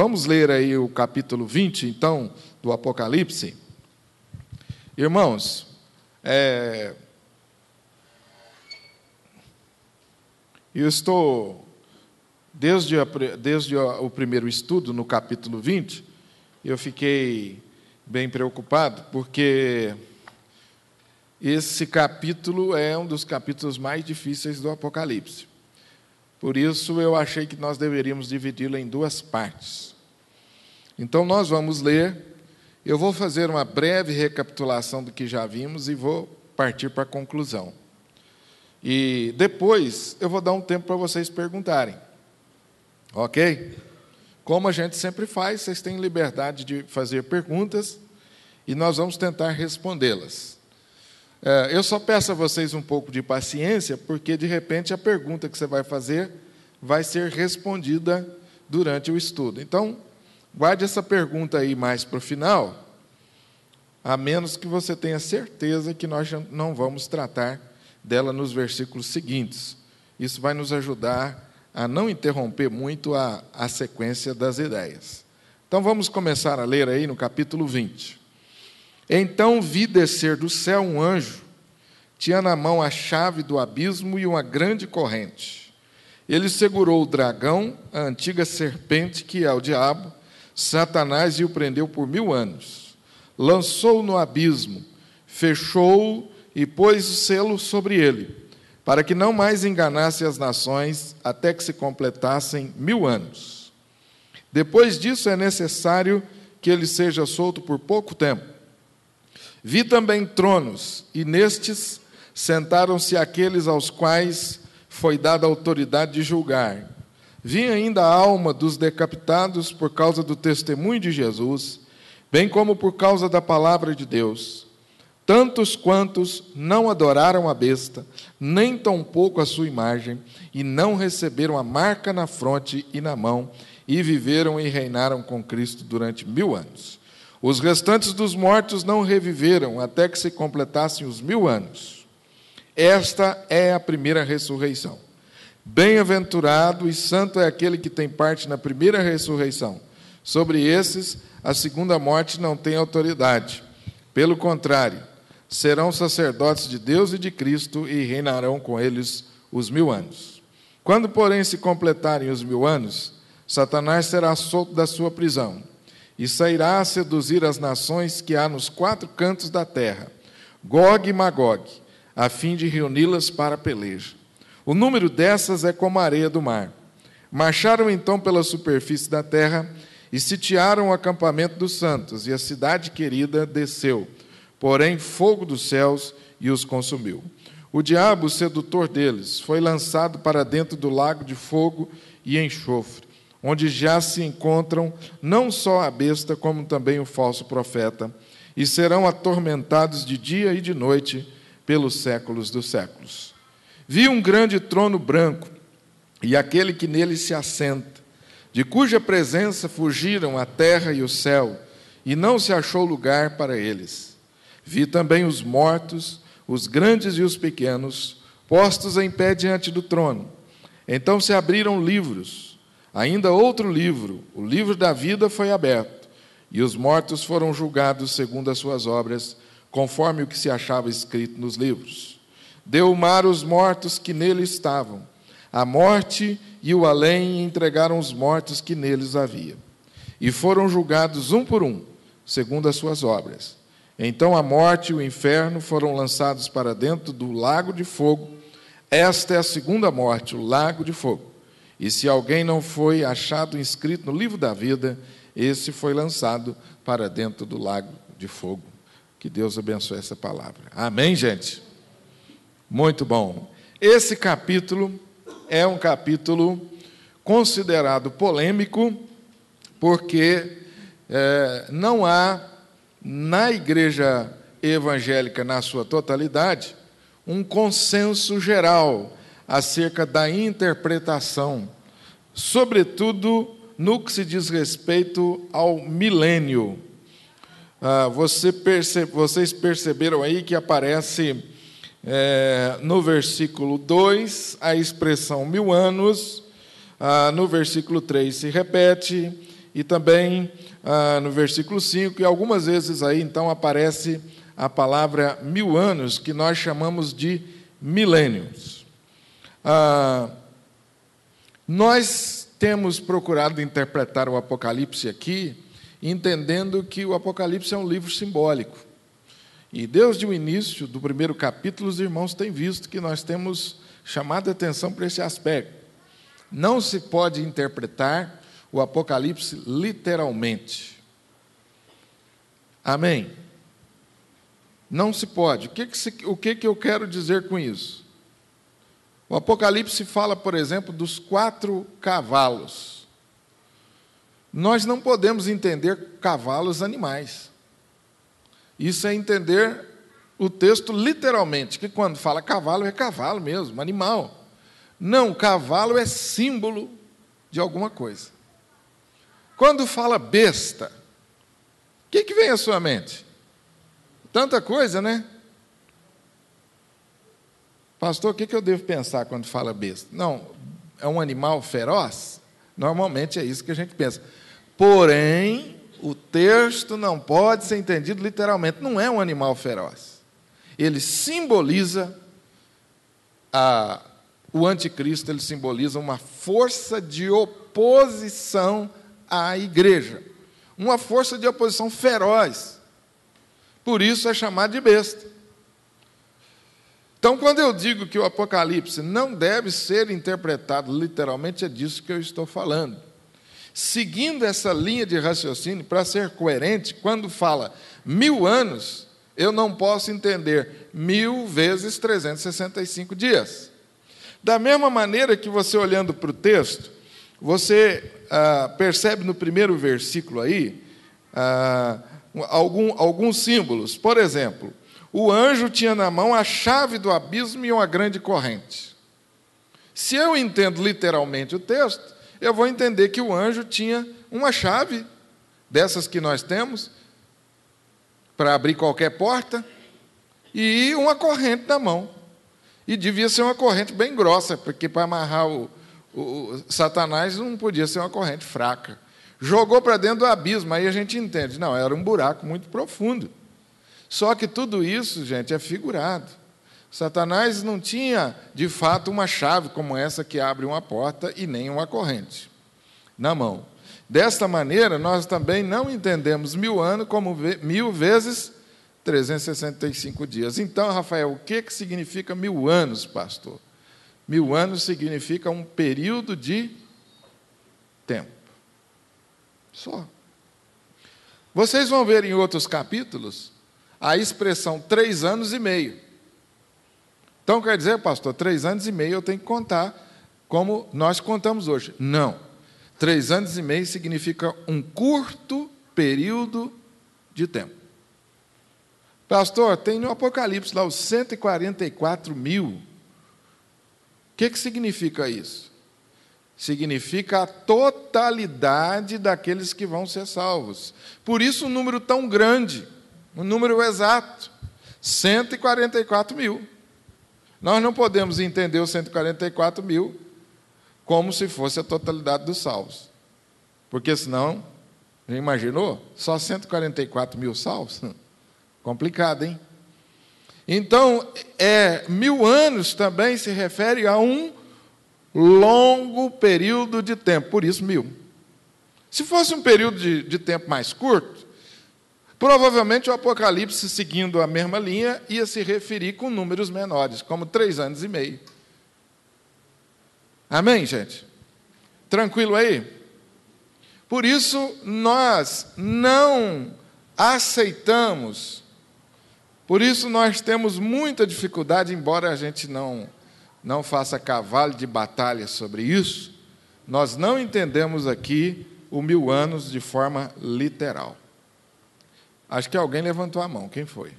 Vamos ler aí o capítulo 20, então, do Apocalipse. Irmãos, eu estou, desde o primeiro estudo, no capítulo 20, eu fiquei bem preocupado, porque esse capítulo é um dos capítulos mais difíceis do Apocalipse. Por isso, eu achei que nós deveríamos dividi-lo em duas partes. Então, nós vamos ler, eu vou fazer uma breve recapitulação do que já vimos e vou partir para a conclusão. E depois, eu vou dar um tempo para vocês perguntarem. Ok? Como a gente sempre faz, vocês têm liberdade de fazer perguntas e nós vamos tentar respondê-las. Eu só peço a vocês um pouco de paciência, porque, de repente, a pergunta que você vai fazer vai ser respondida durante o estudo. Então, guarde essa pergunta aí mais para o final, a menos que você tenha certeza que nós não vamos tratar dela nos versículos seguintes. Isso vai nos ajudar a não interromper muito a sequência das ideias. Então, vamos começar a ler aí no capítulo 20. Então vi descer do céu um anjo, tinha na mão a chave do abismo e uma grande corrente. Ele segurou o dragão, a antiga serpente, que é o diabo, Satanás, e o prendeu por 1000 anos. Lançou-o no abismo, fechou-o e pôs o selo sobre ele, para que não mais enganasse as nações, até que se completassem 1000 anos. Depois disso é necessário que ele seja solto por pouco tempo. Vi também tronos, e nestes sentaram-se aqueles aos quais foi dada a autoridade de julgar. Vi ainda a alma dos decapitados por causa do testemunho de Jesus, bem como por causa da palavra de Deus. Tantos quantos não adoraram a besta, nem tampouco a sua imagem, e não receberam a marca na fronte e na mão, e viveram e reinaram com Cristo durante 1000 anos. Os restantes dos mortos não reviveram até que se completassem os 1000 anos. Esta é a primeira ressurreição. Bem-aventurado e santo é aquele que tem parte na primeira ressurreição. Sobre esses, a segunda morte não tem autoridade. Pelo contrário, serão sacerdotes de Deus e de Cristo e reinarão com eles os 1000 anos. Quando, porém, se completarem os 1000 anos, Satanás será solto da sua prisão e sairá a seduzir as nações que há nos 4 cantos da terra, Gog e Magog, a fim de reuni-las para a peleja. O número dessas é como a areia do mar. Marcharam então pela superfície da terra e sitiaram o acampamento dos santos, e a cidade querida desceu, porém fogo dos céus e os consumiu. O diabo, o sedutor deles, foi lançado para dentro do lago de fogo e enxofre, onde já se encontram não só a besta, como também o falso profeta, e serão atormentados de dia e de noite pelos séculos dos séculos. Vi um grande trono branco, e aquele que nele se assenta, de cuja presença fugiram a terra e o céu, e não se achou lugar para eles. Vi também os mortos, os grandes e os pequenos, postos em pé diante do trono. Então se abriram livros. Ainda outro livro, o livro da vida, foi aberto, e os mortos foram julgados segundo as suas obras, conforme o que se achava escrito nos livros. Deu o mar os mortos que nele estavam. A morte e o além entregaram os mortos que neles havia. E foram julgados um por um, segundo as suas obras. Então a morte e o inferno foram lançados para dentro do lago de fogo. Esta é a segunda morte, o lago de fogo. E se alguém não foi achado inscrito no livro da vida, esse foi lançado para dentro do lago de fogo. Que Deus abençoe essa palavra. Amém, gente? Muito bom. Esse capítulo é um capítulo considerado polêmico, porque não há, na igreja evangélica, na sua totalidade, um consenso geral acerca da interpretação, sobretudo no que se diz respeito ao milênio. Vocês perceberam aí que aparece no versículo 2 a expressão 1000 anos, no versículo 3 se repete, e também no versículo 5, e algumas vezes aí, então, aparece a palavra 1000 anos, que nós chamamos de milênios. Nós temos procurado interpretar o Apocalipse aqui, entendendo que o Apocalipse é um livro simbólico. E desde o início do primeiro capítulo, os irmãos têm visto que nós temos chamado a atenção para esse aspecto. Não se pode interpretar o Apocalipse literalmente. Amém? Não se pode. O que eu quero dizer com isso? O Apocalipse fala, por exemplo, dos 4 cavalos. Nós não podemos entender cavalos animais. Isso é entender o texto literalmente, que quando fala cavalo, é cavalo mesmo, animal. Não, cavalo é símbolo de alguma coisa. Quando fala besta, o que vem à sua mente? Tanta coisa, né? Pastor, o que eu devo pensar quando fala besta? Não, é um animal feroz? Normalmente é isso que a gente pensa. Porém, o texto não pode ser entendido literalmente. Não é um animal feroz. Ele simboliza o anticristo, ele simboliza uma força de oposição à igreja. Uma força de oposição feroz. Por isso é chamado de besta. Então, quando eu digo que o Apocalipse não deve ser interpretado literalmente, é disso que eu estou falando. Seguindo essa linha de raciocínio, para ser coerente, quando fala 1000 anos, eu não posso entender 1000 vezes 365 dias. Da mesma maneira que você, olhando para o texto, você percebe no primeiro versículo aí alguns símbolos. Por exemplo, o anjo tinha na mão a chave do abismo e uma grande corrente. Se eu entendo literalmente o texto, eu vou entender que o anjo tinha uma chave, dessas que nós temos, para abrir qualquer porta, e uma corrente na mão. E devia ser uma corrente bem grossa, porque para amarrar o Satanás não podia ser uma corrente fraca. Jogou para dentro do abismo, aí a gente entende. Não, era um buraco muito profundo. Só que tudo isso, gente, é figurado. Satanás não tinha, de fato, uma chave como essa que abre uma porta e nem uma corrente na mão. Desta maneira, nós também não entendemos 1000 anos como 1000 vezes 365 dias. Então, Rafael, o que significa 1000 anos, pastor? 1000 anos significa um período de tempo. Só. Vocês vão ver em outros capítulos a expressão 3 anos e meio. Então, quer dizer, pastor, 3 anos e meio eu tenho que contar como nós contamos hoje. Não. 3 anos e meio significa um curto período de tempo. Pastor, tem no Apocalipse lá os 144 mil. O que significa isso? Significa a totalidade daqueles que vão ser salvos. Por isso um número tão grande, um número exato, 144 mil. Nós não podemos entender os 144 mil como se fosse a totalidade dos salvos. Porque senão, já imaginou? Só 144 mil salvos? Complicado, hein? Então, 1000 anos também se refere a um longo período de tempo, por isso 1000. Se fosse um período de tempo mais curto, provavelmente o Apocalipse, seguindo a mesma linha, ia se referir com números menores, como 3 anos e meio. Amém, gente? Tranquilo aí? Por isso, nós não aceitamos, por isso nós temos muita dificuldade, embora a gente não faça cavalo de batalha sobre isso, nós não entendemos aqui o 1000 anos de forma literal. Acho que alguém levantou a mão. Quem foi?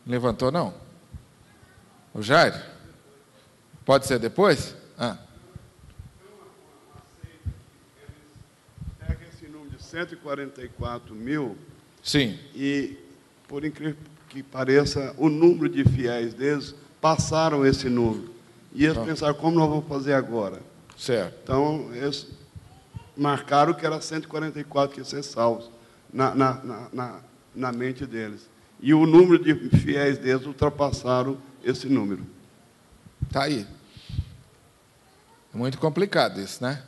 Levantou, não? O Jair? Pode ser depois? Pega esse número de 144 mil. Sim. E, por incrível que pareça, o número de fiéis deles passaram esse número. E eles pensaram, como nós vamos fazer agora? Certo. Então, eles marcaram que era 144 que ia ser salvos na mente deles. E o número de fiéis deles ultrapassaram esse número. Está aí. É muito complicado isso, né?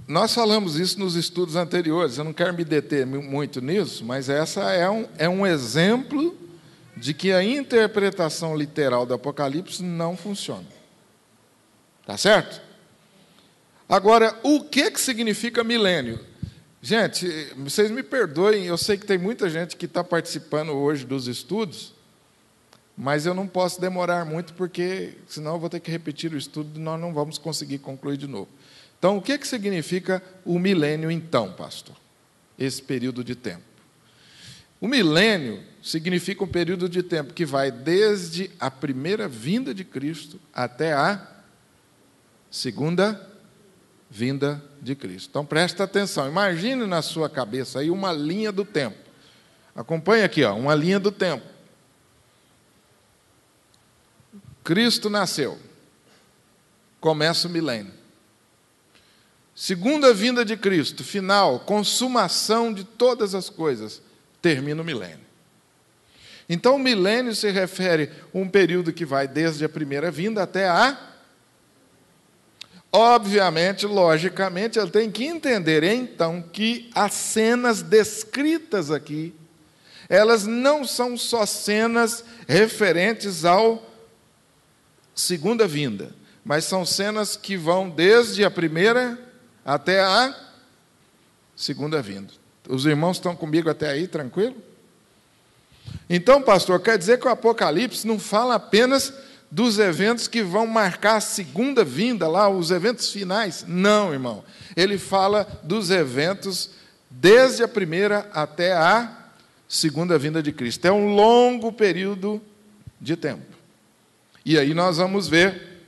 Nós falamos isso nos estudos anteriores, eu não quero me deter muito nisso, mas essa é um exemplo de que a interpretação literal do Apocalipse não funciona. Tá certo? Agora, o que significa milênio? Gente, vocês me perdoem, eu sei que tem muita gente que está participando hoje dos estudos, mas eu não posso demorar muito, porque senão eu vou ter que repetir o estudo e nós não vamos conseguir concluir de novo. Então, o que significa o milênio, então, pastor? Esse período de tempo. O milênio significa um período de tempo que vai desde a primeira vinda de Cristo até a segunda vinda de Cristo. Então, presta atenção. Imagine na sua cabeça aí uma linha do tempo. Acompanhe aqui, ó, uma linha do tempo. Cristo nasceu. Começa o milênio. Segunda vinda de Cristo, final, consumação de todas as coisas, termina o milênio. Então, o milênio se refere a um período que vai desde a primeira vinda até a... Obviamente, logicamente, ele tem que entender, então, que as cenas descritas aqui, elas não são só cenas referentes ao segunda vinda, mas são cenas que vão desde a primeira até a segunda vinda. Os irmãos estão comigo até aí, tranquilo? Então, pastor, quer dizer que o Apocalipse não fala apenas dos eventos que vão marcar a segunda vinda lá, os eventos finais? Não, irmão. Ele fala dos eventos desde a primeira até a segunda vinda de Cristo. É um longo período de tempo. E aí nós vamos ver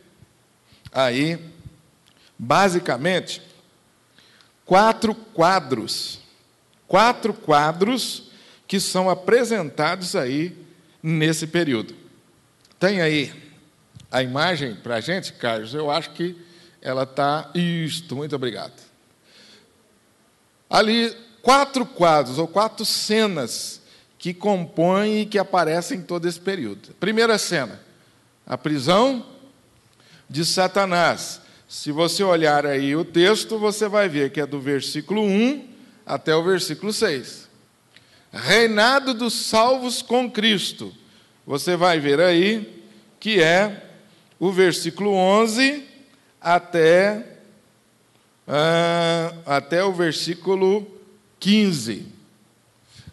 aí, basicamente, quatro quadros que são apresentados aí nesse período. Tem aí a imagem para a gente, Carlos? Eu acho que ela está... Isto, muito obrigado. Ali, 4 quadros, ou 4 cenas que compõem e que aparecem em todo esse período. Primeira cena, a prisão de Satanás. Se você olhar aí o texto, você vai ver que é do versículo 1 até o versículo 6. Reinado dos salvos com Cristo. Você vai ver aí que é o versículo 11 até o versículo 15.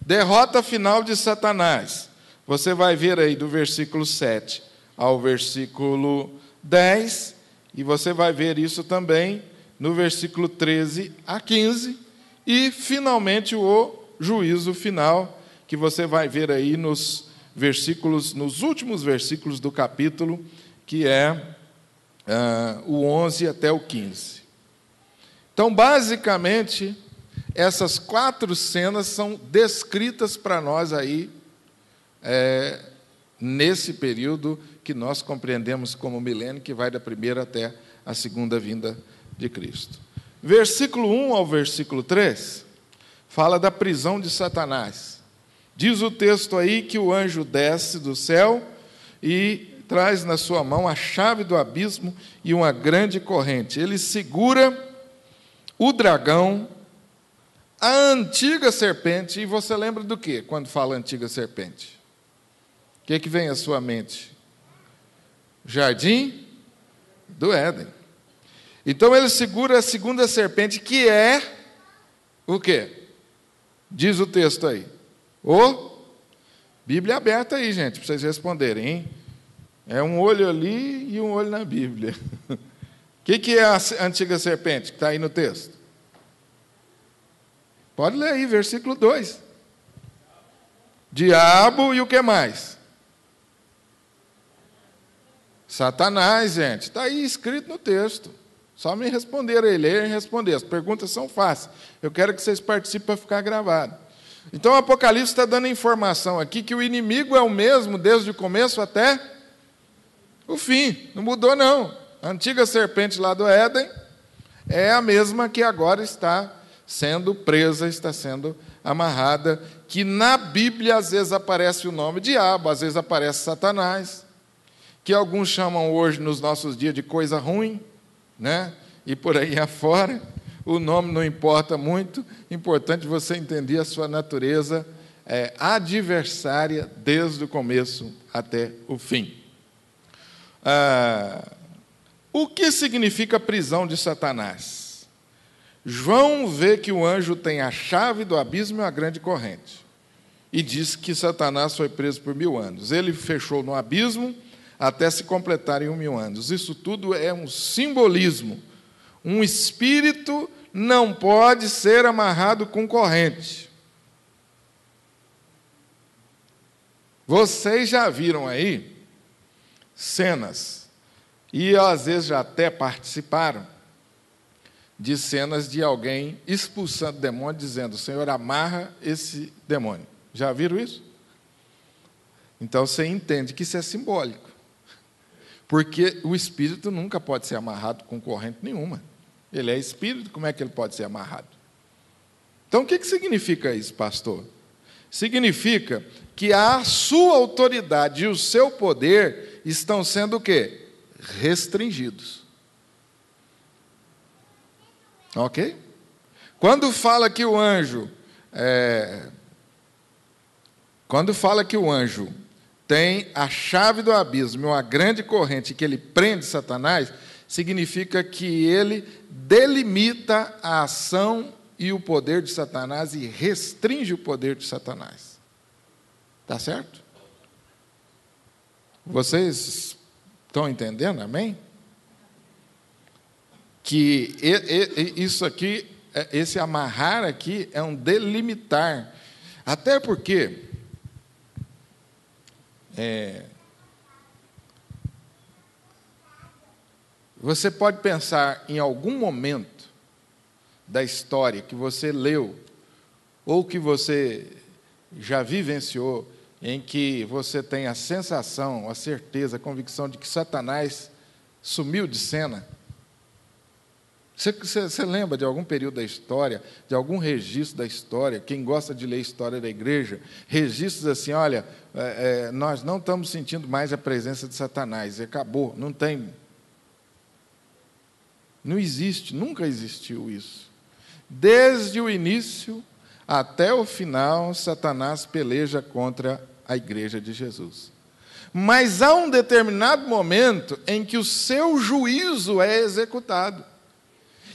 Derrota final de Satanás. Você vai ver aí do versículo 7 ao versículo 10, e você vai ver isso também no versículo 13 a 15, e, finalmente, o juízo final, que você vai ver aí nos últimos versículos do capítulo, que é o 11 até o 15. Então, basicamente, essas 4 cenas são descritas para nós aí, nesse período que nós compreendemos como milênio, que vai da primeira até a segunda vinda de Cristo. Versículo 1 ao versículo 3 fala da prisão de Satanás. Diz o texto aí que o anjo desce do céu e traz na sua mão a chave do abismo e uma grande corrente. Ele segura o dragão, a antiga serpente. E você lembra do quê quando fala antiga serpente? O que vem à sua mente? Jardim do Éden. Então ele segura a segunda serpente, que é o quê? Diz o texto aí. Bíblia aberta aí, gente, para vocês responderem, hein? É um olho ali e um olho na Bíblia. O que é a antiga serpente que está aí no texto? Pode ler aí, versículo 2. Diabo e o que mais? Satanás, gente. Está aí escrito no texto. Só me responder aí, ler e responder. As perguntas são fáceis. Eu quero que vocês participem para ficar gravado. Então, o Apocalipse está dando informação aqui que o inimigo é o mesmo desde o começo até o fim. Não mudou, não. A antiga serpente lá do Éden é a mesma que agora está sendo presa, está sendo amarrada, que na Bíblia às vezes aparece o nome diabo, às vezes aparece Satanás, que alguns chamam hoje nos nossos dias de coisa ruim, né? E por aí afora. O nome não importa muito, importante você entender a sua natureza adversária desde o começo até o fim. O que significa a prisão de Satanás? João vê que o anjo tem a chave do abismo e uma grande corrente, e diz que Satanás foi preso por 1000 anos. Ele fechou no abismo até se completarem 1000 anos. Isso tudo é um simbolismo. Um espírito não pode ser amarrado com corrente. Vocês já viram aí cenas, e às vezes já até participaram, de cenas de alguém expulsando demônio, dizendo: Senhor, amarra esse demônio. Já viram isso? Então você entende que isso é simbólico. Porque o espírito nunca pode ser amarrado com corrente nenhuma. Ele é espírito, como é que ele pode ser amarrado? Então, o que significa isso, pastor? Significa que a sua autoridade e o seu poder estão sendo o quê? Restringidos. Ok? Quando fala que o anjo tem a chave do abismo, uma grande corrente que ele prende Satanás, significa que ele delimita a ação e o poder de Satanás e restringe o poder de Satanás. Está certo? Vocês estão entendendo, amém? Que isso aqui, esse amarrar aqui é um delimitar. Até porque você pode pensar em algum momento da história que você leu, ou que você já vivenciou, em que você tem a sensação, a certeza, a convicção de que Satanás sumiu de cena. Você lembra de algum período da história, de algum registro da história? Quem gosta de ler história da igreja, registros assim: olha, nós não estamos sentindo mais a presença de Satanás, acabou, não tem. Não existe, nunca existiu isso. Desde o início até o final, Satanás peleja contra a igreja de Jesus. Mas há um determinado momento em que o seu juízo é executado.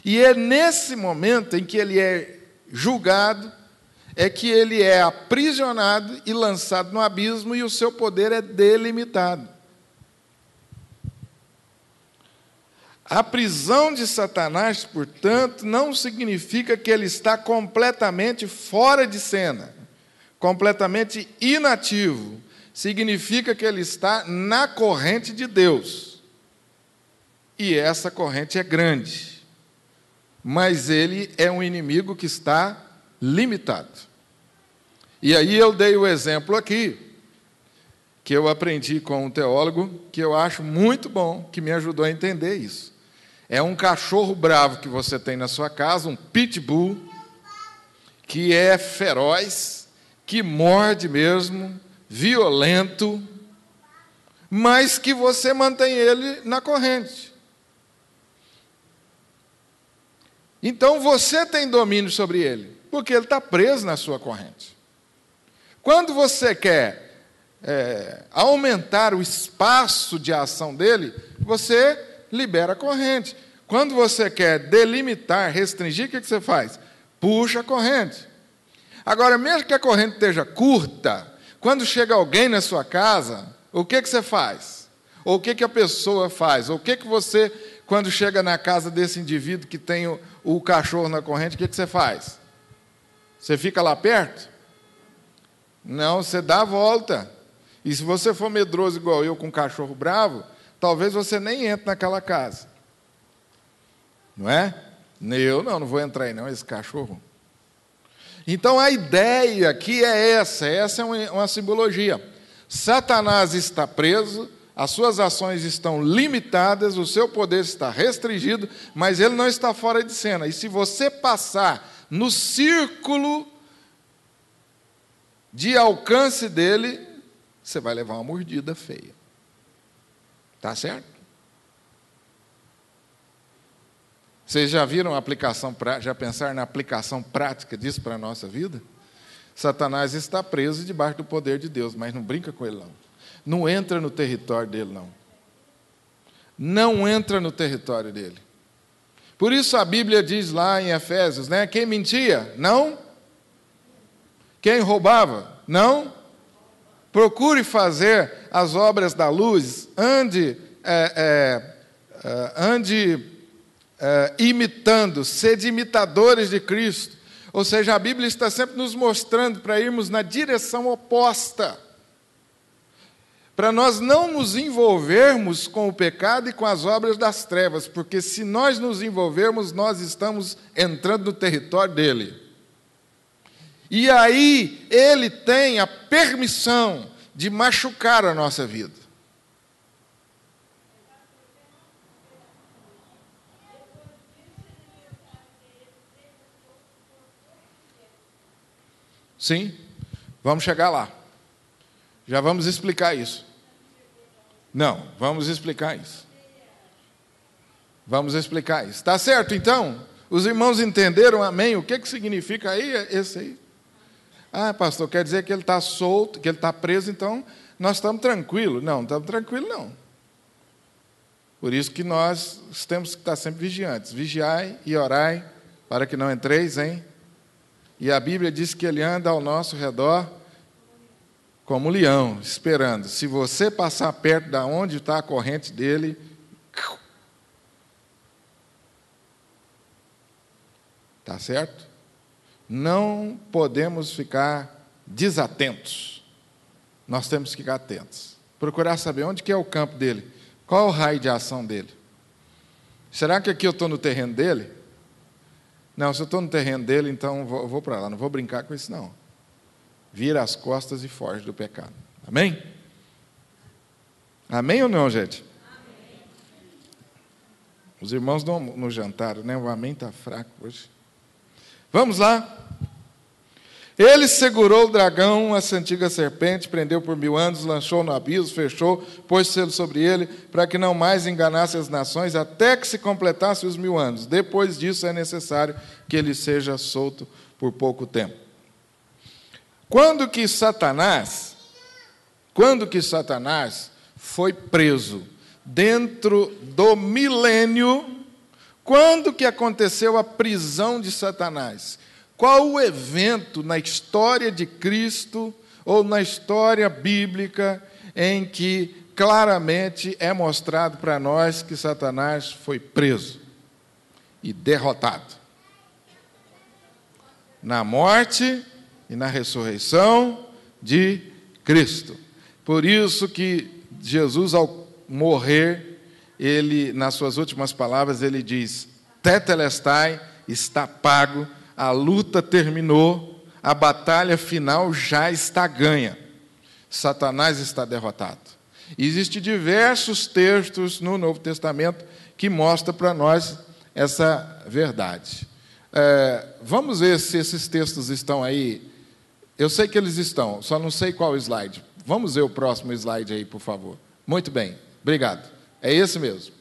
E é nesse momento em que ele é julgado, é que ele é aprisionado e lançado no abismo, e o seu poder é delimitado. A prisão de Satanás, portanto, não significa que ele está completamente fora de cena, completamente inativo. Significa que ele está na corrente de Deus. E essa corrente é grande. Mas ele é um inimigo que está limitado. E aí eu dei o exemplo aqui, que eu aprendi com um teólogo, que eu acho muito bom, que me ajudou a entender isso. É um cachorro bravo que você tem na sua casa, um pitbull, que é feroz, que morde mesmo, violento, mas que você mantém ele na corrente. Então você tem domínio sobre ele, porque ele está preso na sua corrente. Quando você quer aumentar o espaço de ação dele, você libera a corrente. Quando você quer delimitar, restringir, o que você faz? Puxa a corrente. Agora, mesmo que a corrente esteja curta, quando chega alguém na sua casa, o que você faz? Ou o que a pessoa faz? Ou o que você, quando chega na casa desse indivíduo que tem o cachorro na corrente, o que você faz? Você fica lá perto? Não, você dá a volta. E se você for medroso igual eu, com um cachorro bravo, talvez você nem entre naquela casa. Não é? Eu não vou entrar aí não, esse cachorro. Então a ideia aqui é essa é uma simbologia. Satanás está preso, as suas ações estão limitadas, o seu poder está restringido, mas ele não está fora de cena. E se você passar no círculo de alcance dele, você vai levar uma mordida feia. Tá certo? Vocês já viram a aplicação, já pensaram na aplicação prática disso para a nossa vida? Satanás está preso debaixo do poder de Deus, mas não brinca com ele, não. Não entra no território dele, não. Não entra no território dele. Por isso a Bíblia diz lá em Efésios, né? Quem mentia? Não. Quem roubava? Não. Procure fazer as obras da luz, ande imitando, sede imitadores de Cristo. Ou seja, a Bíblia está sempre nos mostrando para irmos na direção oposta, para nós não nos envolvermos com o pecado e com as obras das trevas, porque se nós nos envolvermos, nós estamos entrando no território dele. E aí ele tem a permissão de machucar a nossa vida. Sim, vamos chegar lá. Já vamos explicar isso. Não, vamos explicar isso. Vamos explicar isso. Está certo, então? Os irmãos entenderam, amém? O que significa aí esse aí? Ah, pastor, quer dizer que ele está solto, que ele está preso, então nós estamos tranquilos. Não, não estamos tranquilos, não. Por isso que nós temos que estar sempre vigiantes. Vigiai e orai, para que não entreis, hein? E a Bíblia diz que ele anda ao nosso redor como um leão, esperando. Se você passar perto de onde está a corrente dele, está certo? Não podemos ficar desatentos. Nós temos que ficar atentos. Procurar saber onde que é o campo dele. Qual é o raio de ação dele? Será que aqui eu estou no terreno dele? Não, se eu estou no terreno dele, então eu vou para lá. Não vou brincar com isso, não. Vira as costas e foge do pecado. Amém? Amém ou não, gente? Amém. Os irmãos no jantar, né? O amém está fraco hoje. Vamos lá. Ele segurou o dragão, essa antiga serpente, prendeu por 1000 anos, lançou no abismo, fechou, pôs selo sobre ele, para que não mais enganasse as nações, até que se completasse os 1000 anos. Depois disso é necessário que ele seja solto por pouco tempo. Quando que Satanás foi preso dentro do milênio, quando que aconteceu a prisão de Satanás? Qual o evento na história de Cristo ou na história bíblica em que claramente é mostrado para nós que Satanás foi preso e derrotado? Na morte e na ressurreição de Cristo. Por isso que Jesus, ao morrer, ele, nas suas últimas palavras, ele diz: Tetelestai, está pago, a luta terminou, a batalha final já está ganha. Satanás está derrotado. Existem diversos textos no Novo Testamento que mostram para nós essa verdade. Vamos ver se esses textos estão aí. Eu sei que eles estão, só não sei qual slide. Vamos ver o próximo slide aí, por favor. Muito bem, obrigado. É esse mesmo.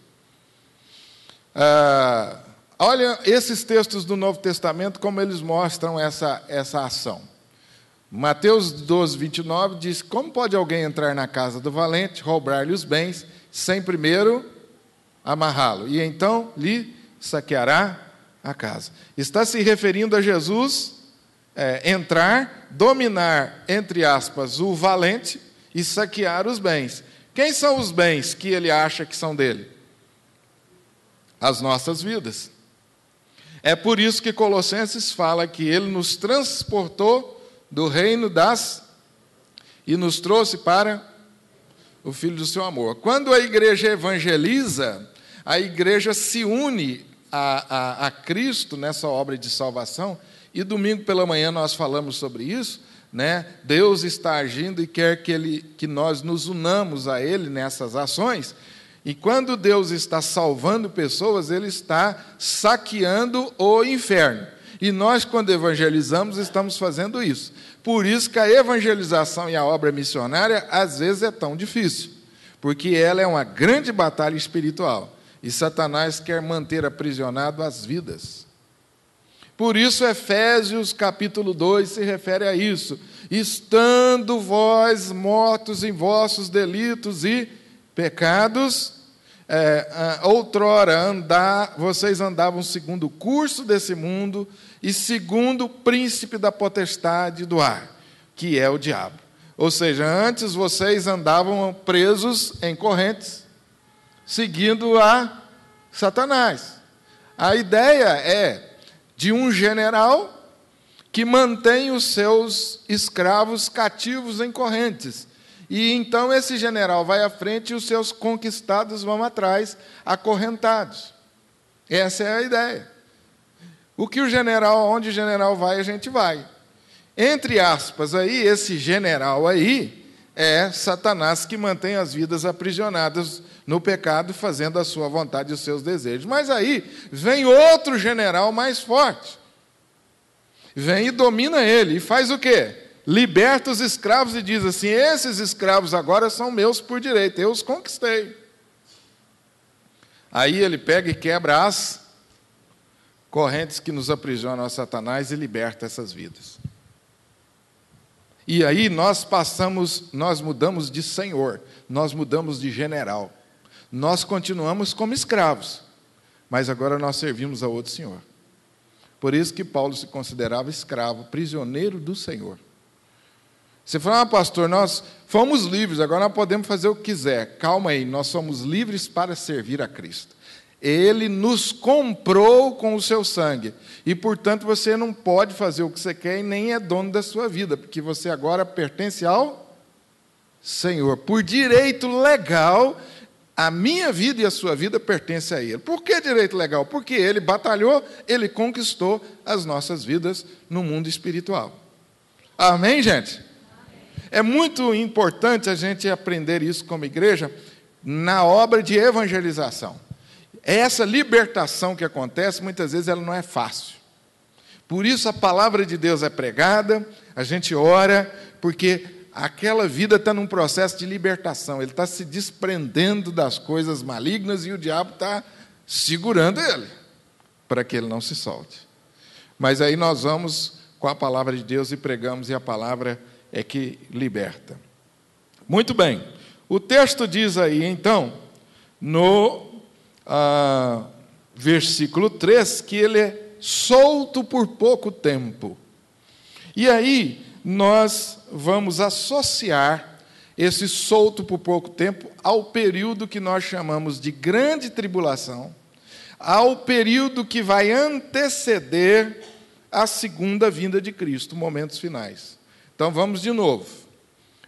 Olha esses textos do Novo Testamento, como eles mostram essa ação. Mateus 12, 29 diz: como pode alguém entrar na casa do valente, roubar-lhe os bens, sem primeiro amarrá-lo? E então lhe saqueará a casa. Está se referindo a Jesus entrar, dominar, entre aspas, o valente e saquear os bens. Quem são os bens que ele acha que são dele? As nossas vidas. É por isso que Colossenses fala que ele nos transportou do reino e nos trouxe para o Filho do seu amor. Quando a igreja evangeliza, a igreja se une a Cristo nessa obra de salvação, e domingo pela manhã nós falamos sobre isso, né? Deus está agindo e quer que nós nos unamos a Ele nessas ações. E quando Deus está salvando pessoas, Ele está saqueando o inferno. E nós, quando evangelizamos, estamos fazendo isso. Por isso que a evangelização e a obra missionária, às vezes, é tão difícil. Porque ela é uma grande batalha espiritual. E Satanás quer manter aprisionado as vidas. Por isso, Efésios capítulo 2 se refere a isso. Estando vós mortos em vossos delitos e pecados, outrora vocês andavam segundo o curso desse mundo e segundo o príncipe da potestade do ar, que é o diabo. Ou seja, antes vocês andavam presos em correntes, seguindo a Satanás. A ideia é de um general que mantém os seus escravos cativos em correntes. E então esse general vai à frente e os seus conquistados vão atrás, acorrentados. Essa é a ideia. Onde o general vai, a gente vai. Entre aspas, aí, esse general aí é Satanás, que mantém as vidas aprisionadas no pecado, fazendo a sua vontade e os seus desejos. Mas aí vem outro general mais forte. Vem e domina ele. E faz o quê? Liberta os escravos e diz assim: esses escravos agora são meus por direito, eu os conquistei. Aí ele pega e quebra as correntes que nos aprisionam a Satanás e liberta essas vidas. E aí nós mudamos de senhor, nós mudamos de general. Nós continuamos como escravos, mas agora nós servimos a outro senhor. Por isso que Paulo se considerava escravo, prisioneiro do Senhor. Você fala: pastor, nós fomos livres, agora nós podemos fazer o que quiser. Calma aí, nós somos livres para servir a Cristo. Ele nos comprou com o seu sangue. E, portanto, você não pode fazer o que você quer e nem é dono da sua vida, porque você agora pertence ao Senhor. Por direito legal, a minha vida e a sua vida pertencem a Ele. Por que direito legal? Porque Ele batalhou, Ele conquistou as nossas vidas no mundo espiritual. Amém, gente? É muito importante a gente aprender isso como igreja na obra de evangelização. Essa libertação que acontece, muitas vezes, ela não é fácil. Por isso a palavra de Deus é pregada, a gente ora, porque aquela vida está num processo de libertação. Ele está se desprendendo das coisas malignas e o diabo está segurando ele, para que ele não se solte. Mas aí nós vamos com a palavra de Deus e pregamos, e a palavra é que liberta. Muito bem. O texto diz aí, então, no versículo 3, que ele é solto por pouco tempo. E aí nós vamos associar esse solto por pouco tempo ao período que nós chamamos de grande tribulação, ao período que vai anteceder a segunda vinda de Cristo, momentos finais. Então vamos de novo.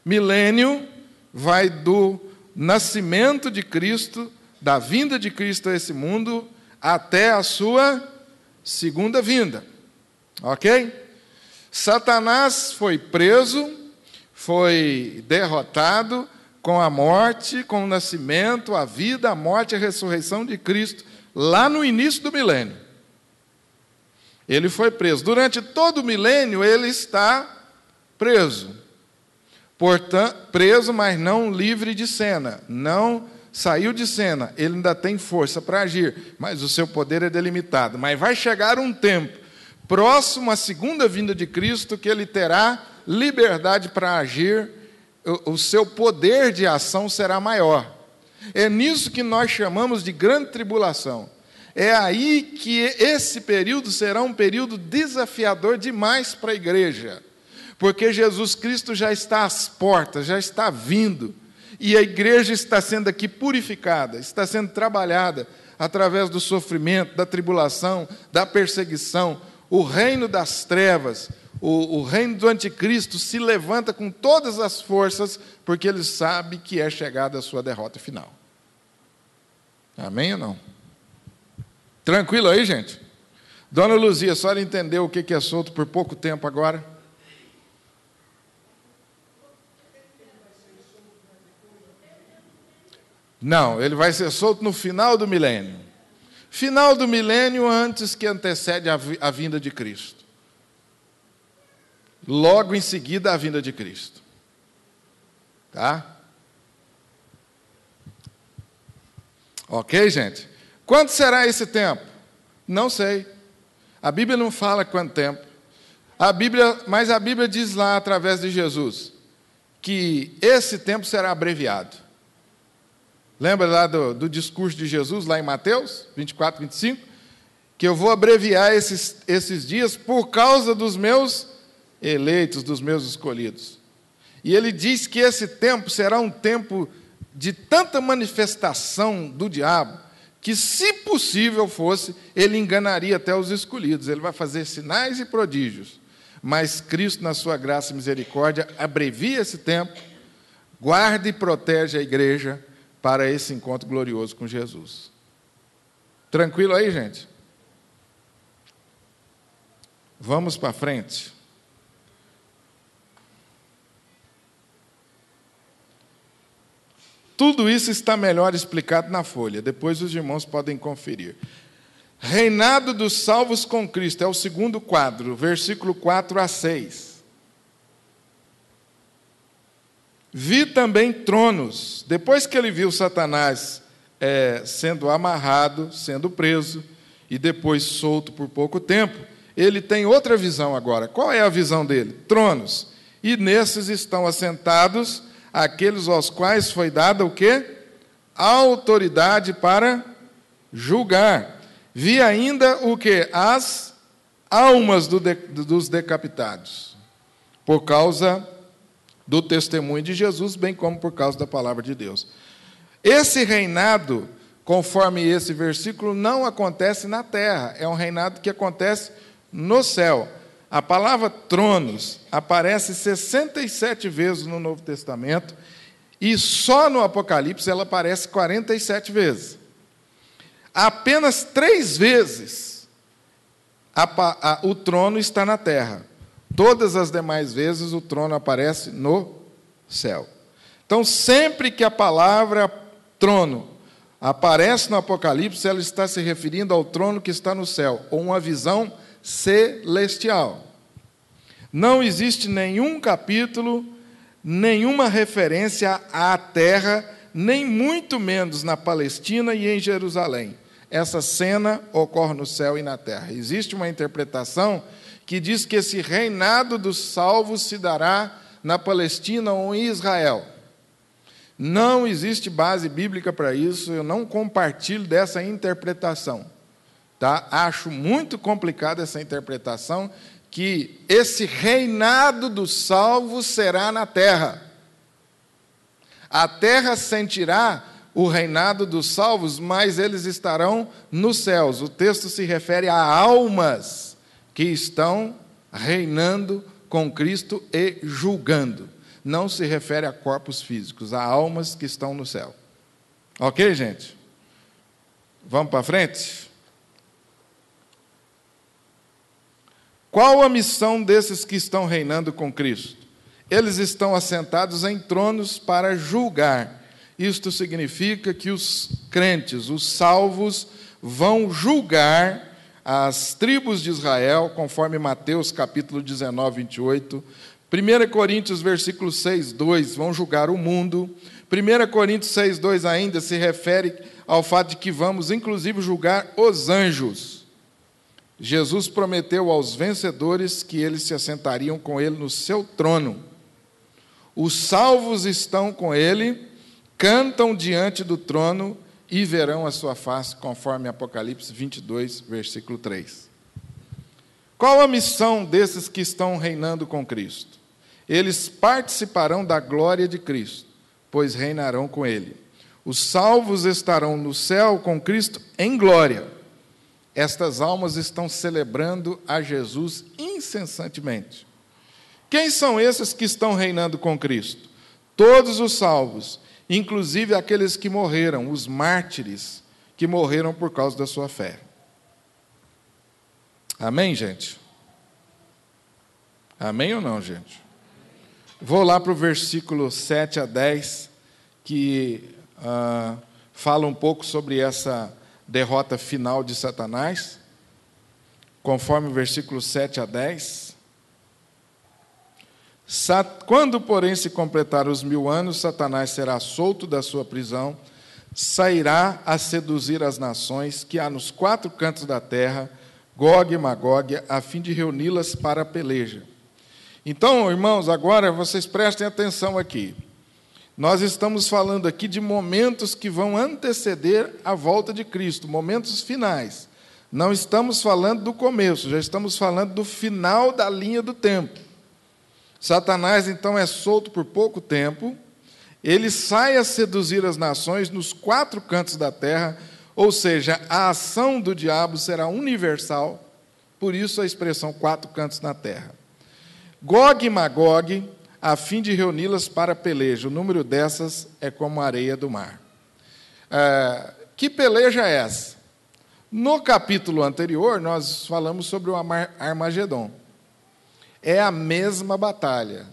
Milênio vai do nascimento de Cristo, da vinda de Cristo a esse mundo, até a sua segunda vinda. Ok? Satanás foi preso, foi derrotado com a morte, com o nascimento, a vida, a morte e a ressurreição de Cristo, lá no início do milênio. Ele foi preso. Durante todo o milênio, ele está preso. Portanto, preso, mas não livre de cena. Não saiu de cena. Ele ainda tem força para agir, mas o seu poder é delimitado. Mas vai chegar um tempo, próximo à segunda vinda de Cristo, que ele terá liberdade para agir, o seu poder de ação será maior. É nisso que nós chamamos de grande tribulação. É aí que esse período será um período desafiador demais para a igreja, porque Jesus Cristo já está às portas, já está vindo, e a igreja está sendo aqui purificada, está sendo trabalhada através do sofrimento, da tribulação, da perseguição. O reino das trevas, o reino do anticristo se levanta com todas as forças, porque ele sabe que é chegada a sua derrota final. Amém ou não? Tranquilo aí, gente? Dona Luzia, a senhora entendeu o que é solto por pouco tempo agora? Não, ele vai ser solto no final do milênio. Final do milênio antes que antecede a vinda de Cristo. Logo em seguida a vinda de Cristo. Tá? Ok, gente? Quando será esse tempo? Não sei. A Bíblia não fala quanto tempo. Mas a Bíblia diz lá, através de Jesus, que esse tempo será abreviado. Lembra lá do discurso de Jesus, lá em Mateus 24, 25? Que eu vou abreviar esses dias por causa dos meus eleitos, dos meus escolhidos. E ele diz que esse tempo será um tempo de tanta manifestação do diabo, que, se possível fosse, ele enganaria até os escolhidos. Ele vai fazer sinais e prodígios. Mas Cristo, na sua graça e misericórdia, abrevia esse tempo, guarda e protege a igreja para esse encontro glorioso com Jesus. Tranquilo aí, gente? Vamos para frente. Tudo isso está melhor explicado na folha, depois os irmãos podem conferir. Reinado dos salvos com Cristo, é o segundo quadro, versículo 4 a 6. Vi também tronos. Depois que ele viu Satanás sendo amarrado, sendo preso, e depois solto por pouco tempo, ele tem outra visão agora. Qual é a visão dele? Tronos. E nesses estão assentados aqueles aos quais foi dada o quê? Autoridade para julgar. Vi ainda o quê? As almas dos decapitados, por causa do testemunho de Jesus, bem como por causa da palavra de Deus. Esse reinado, conforme esse versículo, não acontece na terra, é um reinado que acontece no céu. A palavra tronos aparece 67 vezes no Novo Testamento e só no Apocalipse ela aparece 47 vezes. Apenas 3 vezes o trono está na terra. Todas as demais vezes o trono aparece no céu. Então, sempre que a palavra trono aparece no Apocalipse, ela está se referindo ao trono que está no céu, ou uma visão celestial. Não existe nenhum capítulo, nenhuma referência à terra, nem muito menos na Palestina e em Jerusalém. Essa cena ocorre no céu e na terra. Existe uma interpretação que diz que esse reinado dos salvos se dará na Palestina ou em Israel. Não existe base bíblica para isso, eu não compartilho dessa interpretação. Tá? Acho muito complicada essa interpretação, que esse reinado dos salvos será na terra. A terra sentirá o reinado dos salvos, mas eles estarão nos céus. O texto se refere a almas que estão reinando com Cristo e julgando. Não se refere a corpos físicos, a almas que estão no céu. Ok, gente? Vamos para frente? Qual a missão desses que estão reinando com Cristo? Eles estão assentados em tronos para julgar. Isto significa que os crentes, os salvos, vão julgar as tribos de Israel, conforme Mateus capítulo 19, 28. 1 Coríntios, versículo 6, 2, vão julgar o mundo. 1 Coríntios 6, 2 ainda se refere ao fato de que vamos, inclusive, julgar os anjos. Jesus prometeu aos vencedores que eles se assentariam com ele no seu trono. Os salvos estão com ele, cantam diante do trono e verão a sua face, conforme Apocalipse 22, versículo 3. Qual a missão desses que estão reinando com Cristo? Eles participarão da glória de Cristo, pois reinarão com ele. Os salvos estarão no céu com Cristo em glória. Estas almas estão celebrando a Jesus incessantemente. Quem são esses que estão reinando com Cristo? Todos os salvos, inclusive aqueles que morreram, os mártires, que morreram por causa da sua fé. Amém, gente? Amém ou não, gente? Vou lá para o versículo 7 a 10, que fala um pouco sobre essa derrota final de Satanás, conforme o versículo 7 a 10. Quando, porém, se completar os 1000 anos, Satanás será solto da sua prisão, sairá a seduzir as nações que há nos 4 cantos da terra, Gog e Magog, a fim de reuni-las para a peleja. Então, irmãos, agora vocês prestem atenção aqui. Nós estamos falando aqui de momentos que vão anteceder a volta de Cristo, momentos finais. Não estamos falando do começo, já estamos falando do final da linha do tempo. Satanás, então, é solto por pouco tempo, ele sai a seduzir as nações nos 4 cantos da terra, ou seja, a ação do diabo será universal, por isso a expressão 4 cantos na terra. Gog e Magog, a fim de reuni-las para a peleja, o número dessas é como a areia do mar. Que peleja é essa? No capítulo anterior, nós falamos sobre o Armagedon. É a mesma batalha.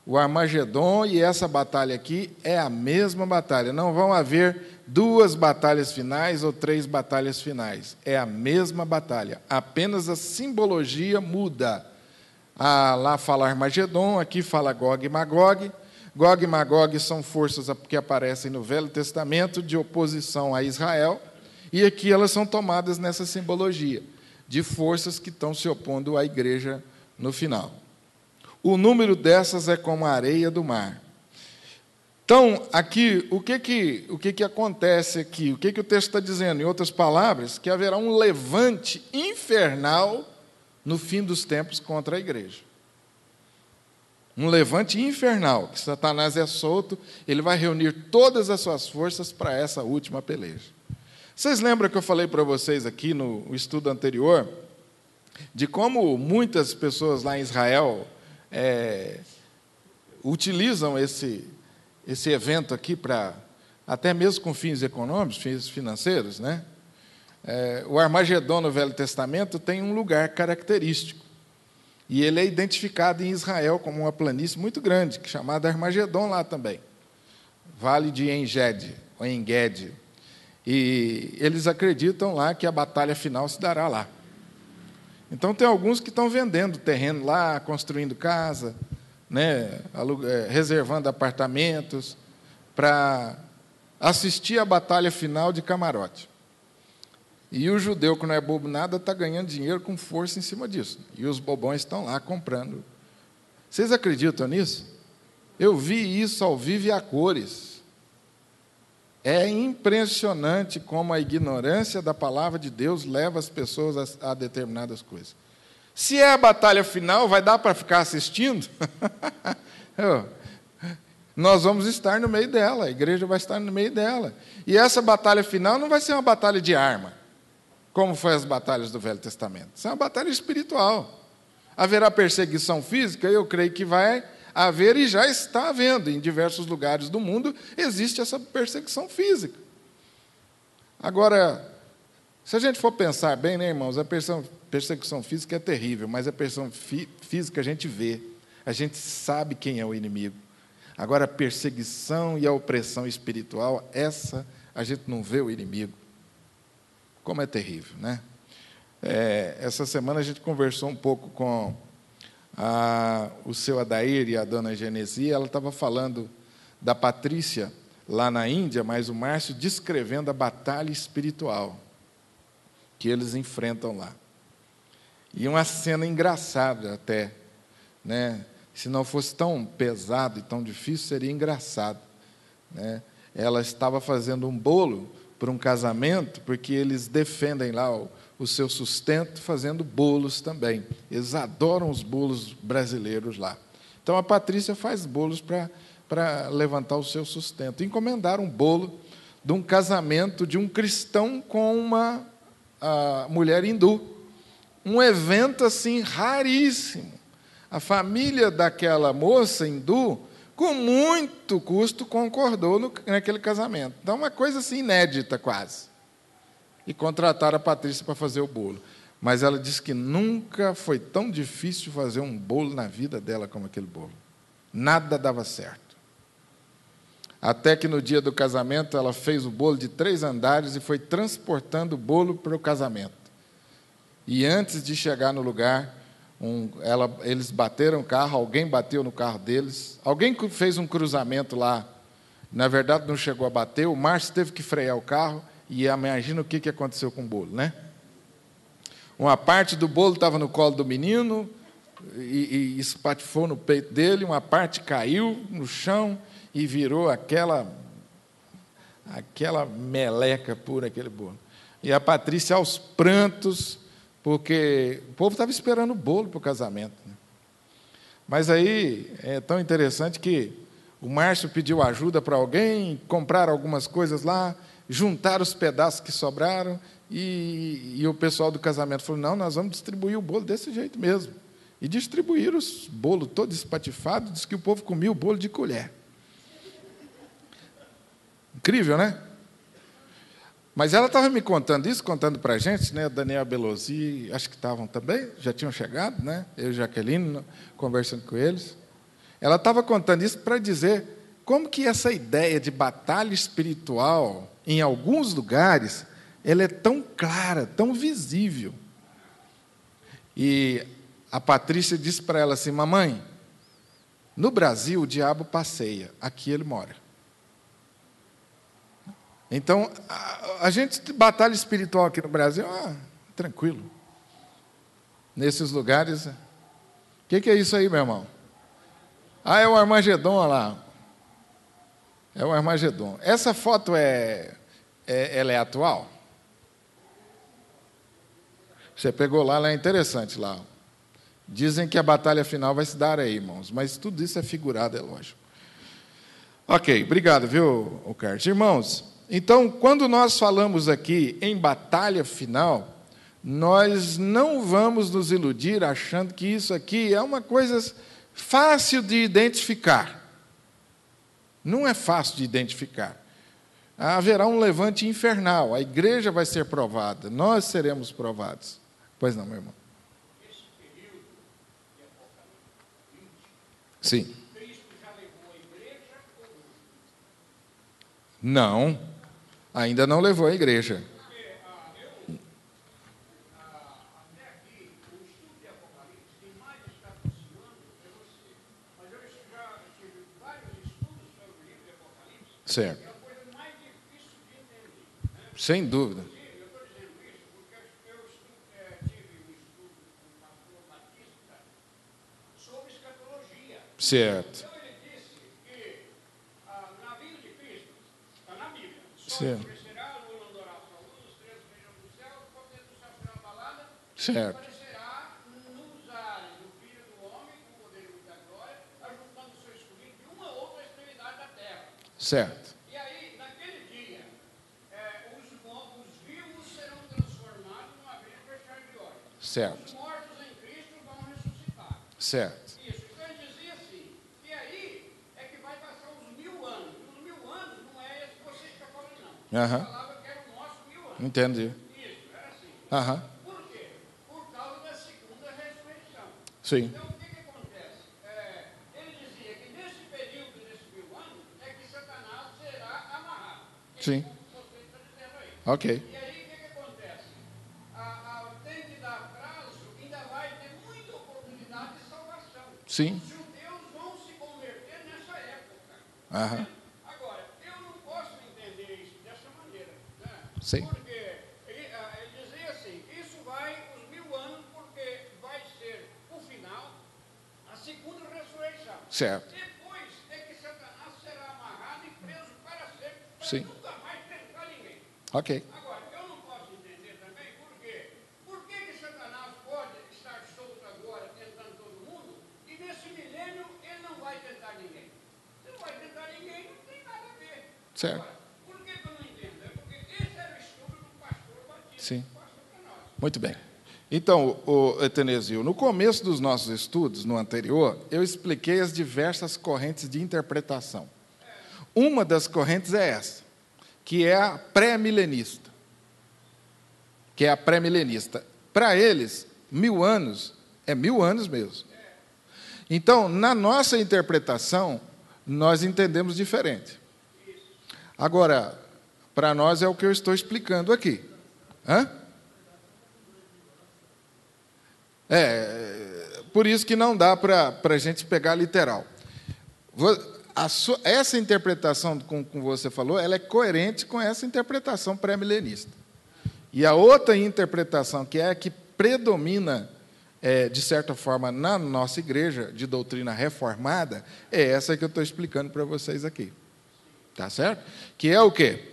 O Armagedon e essa batalha aqui é a mesma batalha. Não vão haver 2 batalhas finais ou 3 batalhas finais. É a mesma batalha. Apenas a simbologia muda. Lá fala Armagedon, aqui fala Gog e Magog. Gog e Magog são forças que aparecem no Velho Testamento de oposição a Israel. E aqui elas são tomadas nessa simbologia de forças que estão se opondo à igreja no final. O número dessas é como a areia do mar. Então, aqui, o que acontece aqui? O que o texto está dizendo? Em outras palavras, que haverá um levante infernal no fim dos tempos contra a igreja. Um levante infernal, que Satanás é solto, ele vai reunir todas as suas forças para essa última peleja. Vocês lembram que eu falei para vocês aqui no estudo anterior, de como muitas pessoas lá em Israel utilizam esse evento aqui para, até mesmo com fins econômicos, fins financeiros, né? O Armagedon no Velho Testamento tem um lugar característico, e ele é identificado em Israel como uma planície muito grande, chamada Armagedon lá também, Vale de Engedi, ou Engedi, e eles acreditam lá que a batalha final se dará lá. Então, tem alguns que estão vendendo terreno lá, construindo casa, né, reservando apartamentos, para assistir a batalha final de camarote. E o judeu, que não é bobo nada, está ganhando dinheiro com força em cima disso. E os bobões estão lá comprando. Vocês acreditam nisso? Eu vi isso ao vivo e a cores. É impressionante como a ignorância da palavra de Deus leva as pessoas a determinadas coisas. Se é a batalha final, vai dar para ficar assistindo? Nós vamos estar no meio dela, a igreja vai estar no meio dela. E essa batalha final não vai ser uma batalha de arma, como foi as batalhas do Velho Testamento. Isso é uma batalha espiritual. Haverá perseguição física? Eu creio que vai haver e já está havendo. Em diversos lugares do mundo existe essa perseguição física. Agora, se a gente for pensar bem, né, irmãos, a perseguição física é terrível, mas a perseguição física a gente vê, a gente sabe quem é o inimigo. Agora, a perseguição e a opressão espiritual, essa a gente não vê o inimigo. Como é terrível, né? Essa semana a gente conversou um pouco com o seu Adair e a dona Genesia. Ela estava falando da Patrícia lá na Índia, mas o Márcio descrevendo a batalha espiritual que eles enfrentam lá. E uma cena engraçada até, né? Se não fosse tão pesado e tão difícil, seria engraçado, né? Ela estava fazendo um bolo para um casamento, porque eles defendem lá o seu sustento fazendo bolos também. Eles adoram os bolos brasileiros lá. Então, a Patrícia faz bolos para levantar o seu sustento. Encomendaram um bolo de um casamento de um cristão com uma mulher hindu. Um evento, assim, raríssimo. A família daquela moça hindu, com muito custo, concordou naquele casamento. Então, uma coisa assim inédita quase. E contrataram a Patrícia para fazer o bolo. Mas ela disse que nunca foi tão difícil fazer um bolo na vida dela como aquele bolo. Nada dava certo. Até que no dia do casamento ela fez o bolo de 3 andares e foi transportando o bolo para o casamento. E antes de chegar no lugar, eles bateram o carro, alguém bateu no carro deles, alguém fez um cruzamento lá, na verdade não chegou a bater, o Márcio teve que frear o carro, e imagina o que aconteceu com o bolo, né? Uma parte do bolo estava no colo do menino, e espatifou no peito dele, uma parte caiu no chão, e virou aquela meleca pura, aquele bolo. E a Patrícia, aos prantos, porque o povo estava esperando o bolo para o casamento, né? Mas aí é tão interessante que o Márcio pediu ajuda para alguém, comprar algumas coisas lá, juntar os pedaços que sobraram, e o pessoal do casamento falou, não, nós vamos distribuir o bolo desse jeito mesmo. E distribuíram os bolos todos espatifados, diz que o povo comia o bolo de colher. Incrível, né? Mas ela estava me contando isso, contando para a gente, né? Daniel Belosi, acho que estavam também, já tinham chegado, né? Eu e Jaqueline, conversando com eles. Ela estava contando isso para dizer como que essa ideia de batalha espiritual, em alguns lugares, ela é tão clara, tão visível. E a Patrícia disse para ela assim, mamãe, no Brasil o diabo passeia, aqui ele mora. Então, a gente batalha espiritual aqui no Brasil, tranquilo. Nesses lugares, o que é isso aí, meu irmão? É o Armagedon lá. É o Armagedon. Essa foto ela é atual? Você pegou lá, ela é interessante lá. Dizem que a batalha final vai se dar aí, irmãos, mas tudo isso é figurado, é lógico. Ok, obrigado, viu, Carlos? Irmãos, então, quando nós falamos aqui em batalha final, nós não vamos nos iludir achando que isso aqui é uma coisa fácil de identificar. Não é fácil de identificar. Haverá um levante infernal, a igreja vai ser provada, nós seremos provados. Pois não, meu irmão? Esse período de Apocalipse 20, sim. Cristo já levou a igreja ou não? Não, ainda não levou a igreja. Porque até aqui, o estudo de Apocalipse, quem mais está aproximando é você. Mas eu já tive vários estudos sobre o livro de Apocalipse, Certo. é a coisa mais difícil de entender, né? Sem dúvida. Inclusive, eu estou dizendo isso porque eu tive um estudo com o pastor Batista sobre escatologia. Certo. Então ele disse que na vinda de Cristo, está na Bíblia, só Certo. aparecerá a lua não dará sua luz, os três regiões do céu, o poder do céu será abalada, Certo. aparecerá nos ares o Filho do Homem, com poder e muita glória, ajuntando o seu escolhido de uma outra extremidade da terra. Certo. E aí, naquele dia, os vivos serão transformados num abrir e fechar de olhos. Certo. Os mortos em Cristo vão ressuscitar. Certo. Isso. Então ele dizia assim, e aí é que vai passar os 1000 anos. Os 1000 anos não é esse que você está falando, não. Aham. Ele falava que era o nosso 1000 anos. Entendi. Isso, era assim. Aham. Por quê? Por causa da segunda ressurreição. Sim. Então, o que acontece? Ele dizia que nesse período, nesses 1000 anos, é que Satanás será amarrado. Sim. Como você está dizendo aí. Ok. E aí, o que acontece? Tem que dar prazo, ainda vai ter muita oportunidade de salvação. Sim. Os judeus vão se converter nessa época. Aham. Agora, eu não posso entender isso dessa maneira, né? Sim. Porque ele dizia assim, isso vai os 1000 anos, porque vai ser o final, a segunda ressurreição. Certo. Depois é que Satanás será amarrado e preso para sempre, para Sim. nunca mais tentar ninguém. Ok. Agora, eu não posso entender também por quê. Por que Satanás pode estar solto agora, tentando todo mundo, e nesse milênio ele não vai tentar ninguém? Se não vai tentar ninguém, não tem nada a ver. Certo. Agora, por que eu não entendo? É porque esse era o estudo do pastor Batista, Sim. que passou para nós. Muito bem. Então, Etenezio, no começo dos nossos estudos, no anterior, eu expliquei as diversas correntes de interpretação. Uma das correntes é essa, que é a pré-milenista. Para eles, 1000 anos é 1000 anos mesmo. Então, na nossa interpretação, nós entendemos diferente. Agora, para nós é o que eu estou explicando aqui. Hã? Por isso que não dá para a gente pegar literal. Essa interpretação, como você falou, ela é coerente com essa interpretação pré-milenista. E a outra interpretação, que é a que predomina, de certa forma, na nossa igreja, de doutrina reformada, é essa que eu estou explicando para vocês aqui. Tá certo? Que é o quê?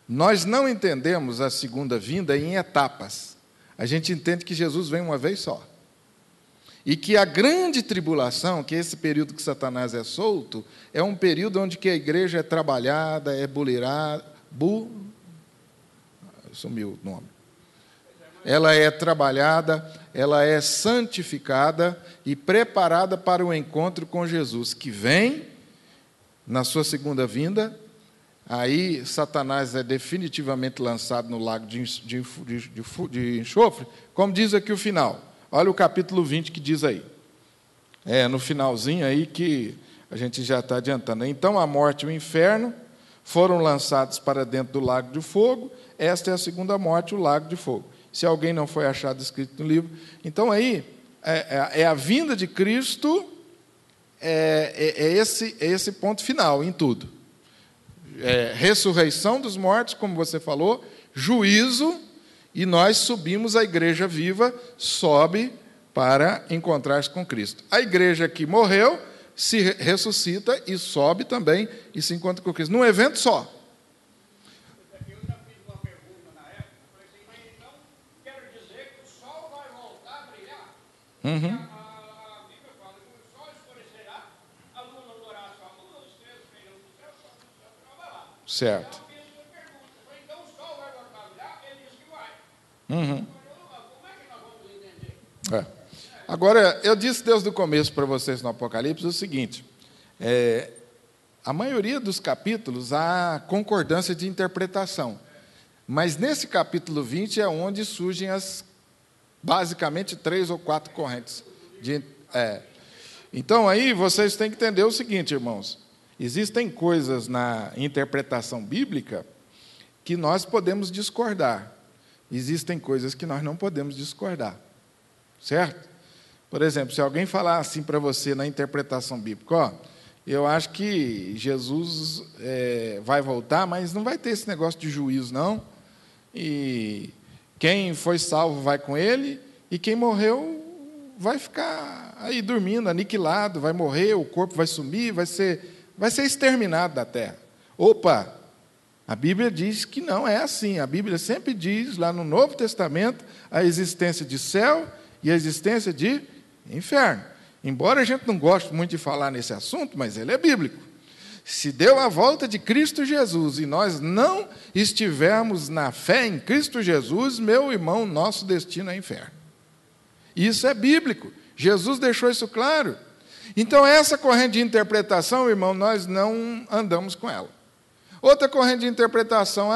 Nós não entendemos a segunda vinda em etapas. A gente entende que Jesus vem uma vez só. E que a grande tribulação, que é esse período que Satanás é solto, é um período onde que a igreja é trabalhada, é bulirada, sumiu o nome. Ela é trabalhada, ela é santificada e preparada para o encontro com Jesus, que vem na sua segunda vinda. Aí Satanás é definitivamente lançado no lago de enxofre, como diz aqui o final. Olha o capítulo 20 que diz aí. No finalzinho aí que a gente já está adiantando. Então a morte e o inferno foram lançados para dentro do lago de fogo. Esta é a segunda morte, o lago de fogo. Se alguém não foi achado escrito no livro. Então aí é a vinda de Cristo, esse ponto final em tudo. Ressurreição dos mortos, como você falou, juízo, e nós subimos, a igreja viva sobe para encontrar-se com Cristo. A igreja que morreu se ressuscita e sobe também e se encontra com Cristo, num evento só. Eu já fiz uma pergunta na época, falei assim, mas então quero dizer que o sol vai voltar a brilhar? A Bíblia fala que o sol escurecerá, a lua não durará só a lua, as estrelas cairão do céu, só que o céu será abalado. Certo. Então eu fiz uma pergunta, falei, então o sol vai voltar a brilhar? Ele disse que vai. Uhum. Como é que nós vamos entender? Agora, eu disse desde o começo para vocês no Apocalipse o seguinte, a maioria dos capítulos há concordância de interpretação, mas nesse capítulo 20 é onde surgem basicamente 3 ou 4 correntes. Então, aí vocês têm que entender o seguinte, irmãos, existem coisas na interpretação bíblica que nós podemos discordar, existem coisas que nós não podemos discordar, certo? Por exemplo, se alguém falar assim para você na interpretação bíblica, eu acho que Jesus vai voltar, mas não vai ter esse negócio de juízo, não, e quem foi salvo vai com ele, e quem morreu vai ficar aí dormindo, aniquilado, vai morrer, o corpo vai sumir, vai ser exterminado da terra. Opa! A Bíblia diz que não é assim. A Bíblia sempre diz, lá no Novo Testamento, a existência de céu e a existência de inferno. Embora a gente não goste muito de falar nesse assunto, mas ele é bíblico. Se deu a volta de Cristo Jesus e nós não estivermos na fé em Cristo Jesus, meu irmão, nosso destino é inferno. Isso é bíblico. Jesus deixou isso claro. Então, essa corrente de interpretação, irmão, nós não andamos com ela. Outra corrente de interpretação,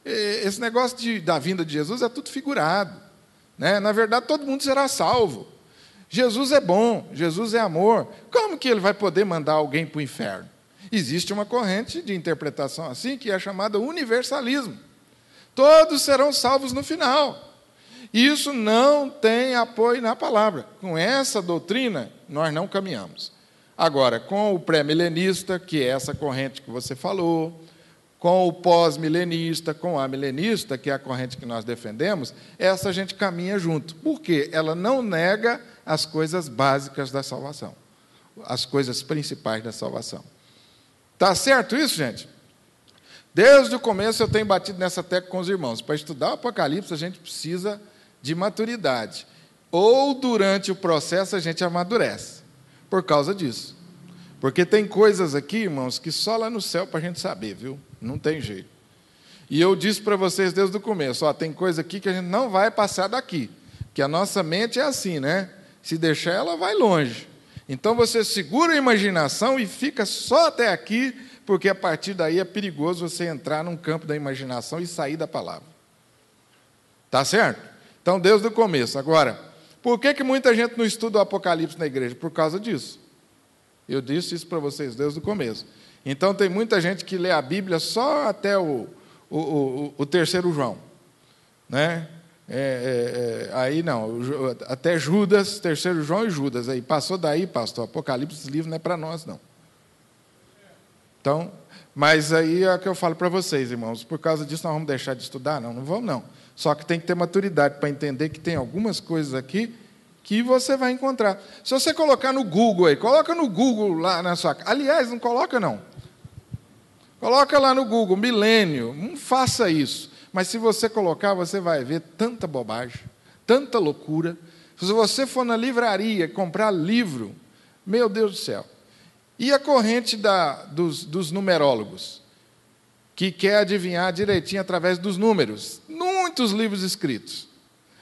esse negócio da vinda de Jesus é tudo figurado, né? Na verdade, todo mundo será salvo. Jesus é bom, Jesus é amor. Como que ele vai poder mandar alguém para o inferno? Existe uma corrente de interpretação assim, que é chamada universalismo. Todos serão salvos no final. Isso não tem apoio na palavra. Com essa doutrina, nós não caminhamos. Agora, com o pré-milenista, que é essa corrente que você falou, com o pós-milenista, com a milenista, que é a corrente que nós defendemos, essa a gente caminha junto. Por quê? Ela não nega as coisas básicas da salvação, as coisas principais da salvação. Está certo isso, gente? Desde o começo eu tenho batido nessa tecla com os irmãos. Para estudar o Apocalipse, a gente precisa de maturidade. Ou durante o processo a gente amadurece. Por causa disso. Porque tem coisas aqui, irmãos, que só lá no céu para a gente saber, viu? Não tem jeito. E eu disse para vocês desde o começo, tem coisa aqui que a gente não vai passar daqui. Que a nossa mente é assim, né? Se deixar, ela vai longe. Então você segura a imaginação e fica só até aqui, porque a partir daí é perigoso você entrar num campo da imaginação e sair da palavra. Tá certo? Então, desde o começo. Agora, por que muita gente não estuda o Apocalipse na igreja? Por causa disso. Eu disse isso para vocês desde o começo. Então, tem muita gente que lê a Bíblia só até o 3º João. Né? Aí não, até Judas, 3º João e Judas. Aí passou daí, pastor, Apocalipse, esse livro não é para nós, não. Então, mas aí é o que eu falo para vocês, irmãos. Por causa disso, nós vamos deixar de estudar? Não, não vamos, não. Só que tem que ter maturidade para entender que tem algumas coisas aqui que você vai encontrar. Se você colocar no Google aí, coloca no Google lá na sua casa. Aliás, não coloca, não. Coloca lá no Google, milênio. Não faça isso. Mas se você colocar, você vai ver tanta bobagem, tanta loucura. Se você for na livraria comprar livro, meu Deus do céu. E a corrente dos numerólogos, que quer adivinhar direitinho através dos números. Muitos livros escritos.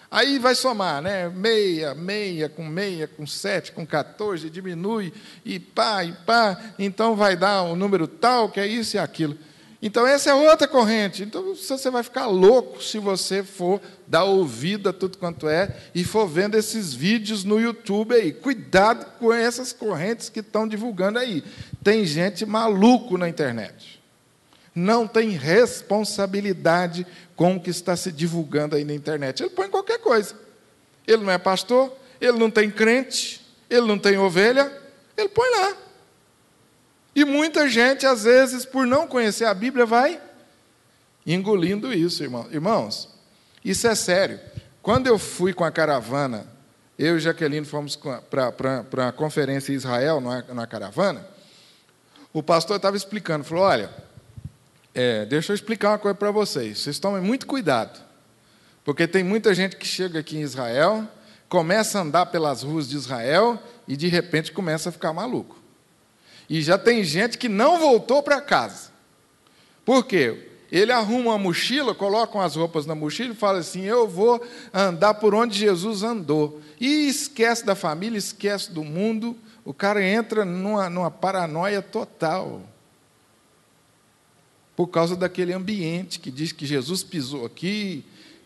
Aí vai somar, né? Meia, com 7, com 14, diminui, e pá. Então vai dar um número tal, que é isso e aquilo. Então, essa é outra corrente. Então, você vai ficar louco se você for dar ouvido a tudo quanto é e for vendo esses vídeos no YouTube aí. Cuidado com essas correntes que estão divulgando aí. Tem gente maluco na internet. Não tem responsabilidade com o que está se divulgando aí na internet. Ele põe qualquer coisa. Ele não é pastor, ele não tem crente, ele não tem ovelha, ele põe lá. E muita gente, às vezes, por não conhecer a Bíblia, vai engolindo isso, irmão. Irmãos, isso é sério. Quando eu fui com a caravana, eu e Jaqueline fomos para a conferência em Israel, na caravana, o pastor estava explicando, falou, olha, deixa eu explicar uma coisa para vocês tomem muito cuidado, porque tem muita gente que chega aqui em Israel, começa a andar pelas ruas de Israel e, de repente, começa a ficar maluco. E já tem gente que não voltou para casa. Por quê? Ele arruma uma mochila, coloca as roupas na mochila e fala assim, eu vou andar por onde Jesus andou. E esquece da família, esquece do mundo. O cara entra numa paranoia total. Por causa daquele ambiente que diz que Jesus pisou aqui,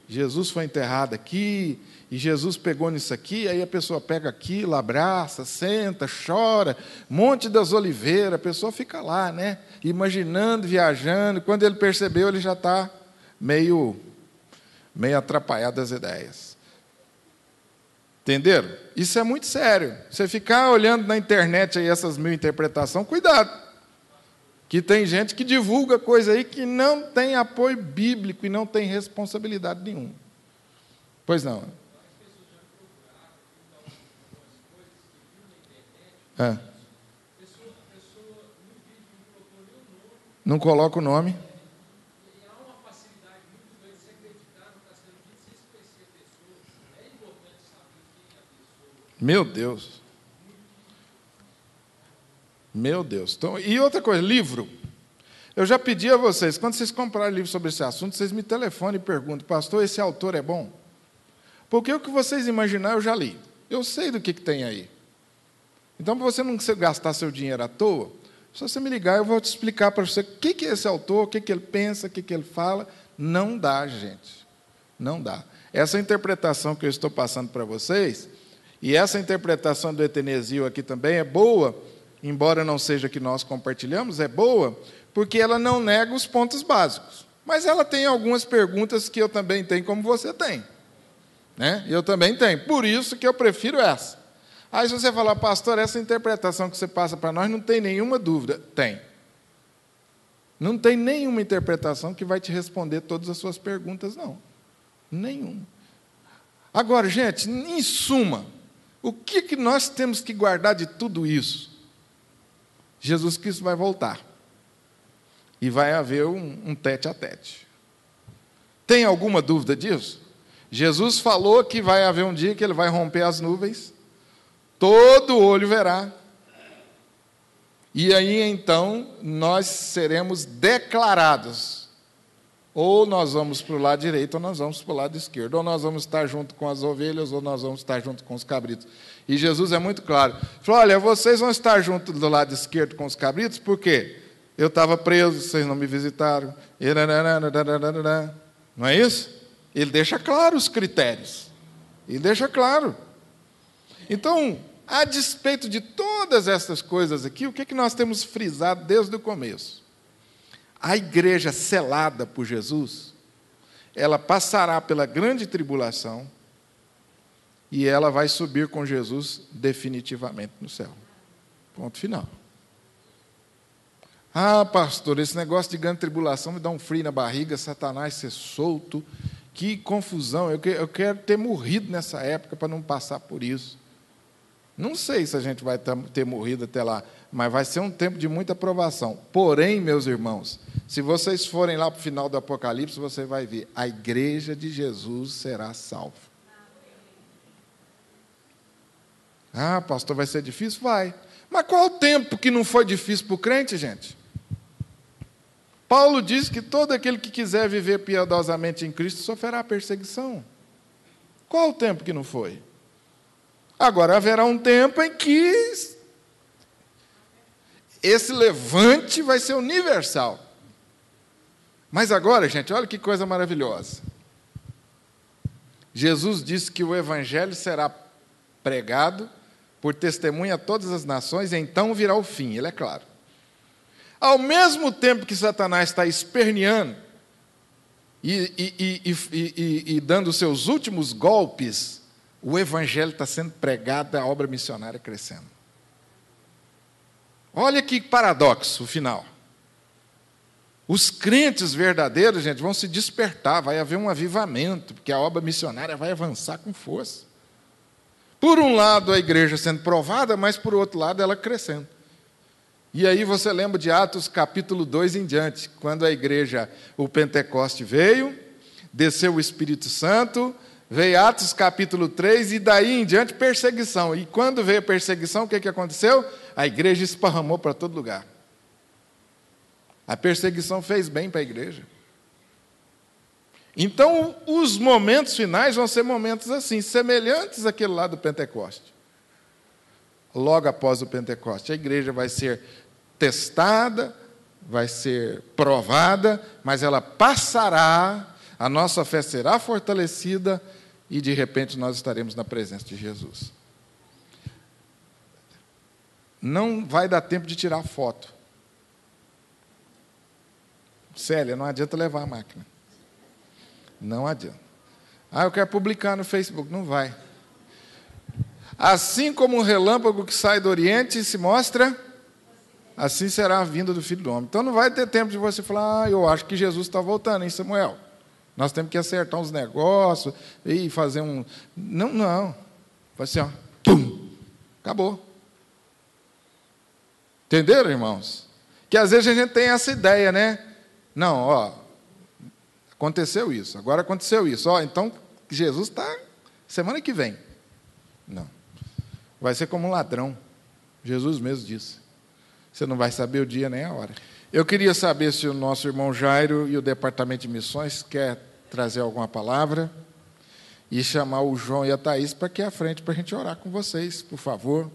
Jesus foi enterrado aqui, e Jesus pegou nisso aqui, aí a pessoa pega aquilo, abraça, senta, chora, Monte das Oliveiras, a pessoa fica lá, né, imaginando, viajando, quando ele percebeu, ele já está meio atrapalhado das ideias. Entenderam? Isso é muito sério. Você ficar olhando na internet aí essas 1000 interpretações, cuidado, que tem gente que divulga coisa aí que não tem apoio bíblico e não tem responsabilidade nenhuma. Pois não. Não coloca o nome. Meu Deus. Meu Deus. Então, e outra coisa, livro. Eu já pedi a vocês, quando vocês comprarem livro sobre esse assunto, vocês me telefonem e perguntam, pastor, esse autor é bom? Porque o que vocês imaginarem, eu já li. Eu sei do que tem aí. Então, para você não gastar seu dinheiro à toa, se você me ligar, eu vou te explicar para você o que é esse autor, o que ele pensa, o que ele fala. Não dá, gente. Não dá. Essa interpretação que eu estou passando para vocês, e essa interpretação do Etenesio aqui também é boa, embora não seja que nós compartilhamos, é boa, porque ela não nega os pontos básicos. Mas ela tem algumas perguntas que eu também tenho, como você tem. Né? Eu também tenho. Por isso que eu prefiro essa. Aí, se você falar, pastor, essa interpretação que você passa para nós, não tem nenhuma dúvida. Tem. Não tem nenhuma interpretação que vai te responder todas as suas perguntas, não. Nenhuma. Agora, gente, em suma, o que nós temos que guardar de tudo isso? Jesus Cristo vai voltar. E vai haver um tete-a-tete. Tem alguma dúvida disso? Jesus falou que vai haver um dia que ele vai romper as nuvens, todo olho verá, e aí então nós seremos declarados, ou nós vamos para o lado direito, ou nós vamos para o lado esquerdo, ou nós vamos estar junto com as ovelhas, ou nós vamos estar junto com os cabritos. E Jesus é muito claro, falou, olha, vocês vão estar junto do lado esquerdo com os cabritos, por quê? Eu estava preso, vocês não me visitaram, não é isso? Ele deixa claro os critérios, ele deixa claro. Então, A despeito de todas essas coisas aqui, o que nós temos frisado desde o começo? A igreja selada por Jesus, ela passará pela grande tribulação e ela vai subir com Jesus definitivamente no céu. Ponto final. Ah, pastor, esse negócio de grande tribulação me dá um frio na barriga, Satanás ser solto, que confusão, eu quero ter morrido nessa época para não passar por isso. Não sei se a gente vai ter morrido até lá, mas vai ser um tempo de muita provação. Porém, meus irmãos, se vocês forem lá para o final do Apocalipse, você vai ver, a igreja de Jesus será salva. Ah, pastor, vai ser difícil? Vai. Mas qual o tempo que não foi difícil para o crente, gente? Paulo diz que todo aquele que quiser viver piedosamente em Cristo sofrerá perseguição. Qual o tempo que não foi? Agora, haverá um tempo em que esse levante vai ser universal. Mas agora, gente, olha que coisa maravilhosa. Jesus disse que o evangelho será pregado por testemunha a todas as nações, e então virá o fim, ele é claro. Ao mesmo tempo que Satanás está esperneando e dando os seus últimos golpes, o evangelho está sendo pregado, a obra missionária crescendo. Olha que paradoxo o final. Os crentes verdadeiros, gente, vão se despertar, vai haver um avivamento, porque a obra missionária vai avançar com força. Por um lado, a igreja sendo provada, mas por outro lado, ela crescendo. E aí você lembra de Atos capítulo 2 em diante, quando a igreja, o Pentecoste veio, desceu o Espírito Santo, veio Atos capítulo 3, e daí em diante perseguição. E quando veio a perseguição, o que aconteceu? A igreja esparramou para todo lugar. A perseguição fez bem para a igreja. Então, os momentos finais vão ser momentos assim, semelhantes àquele lá do Pentecoste. Logo após o Pentecoste, a igreja vai ser testada, vai ser provada, mas ela passará, a nossa fé será fortalecida e, de repente, nós estaremos na presença de Jesus. Não vai dar tempo de tirar foto. Célia, não adianta levar a máquina. Não adianta. Ah, eu quero publicar no Facebook. Não vai. Assim como um relâmpago que sai do Oriente e se mostra, assim será a vinda do Filho do Homem. Então não vai ter tempo de você falar, eu acho que Jesus está voltando, hein, Samuel? Nós temos que acertar uns negócios e fazer um... Não. Vai ser, ó, pum, acabou. Entenderam, irmãos? Que às vezes a gente tem essa ideia, né? Não, ó, aconteceu isso, agora aconteceu isso. Ó, então Jesus está semana que vem. Não. Vai ser como um ladrão. Jesus mesmo disse. Você não vai saber o dia nem a hora. Eu queria saber se o nosso irmão Jairo e o Departamento de Missões quer trazer alguma palavra e chamar o João e a Thaís para aqui à frente para a gente orar com vocês, por favor.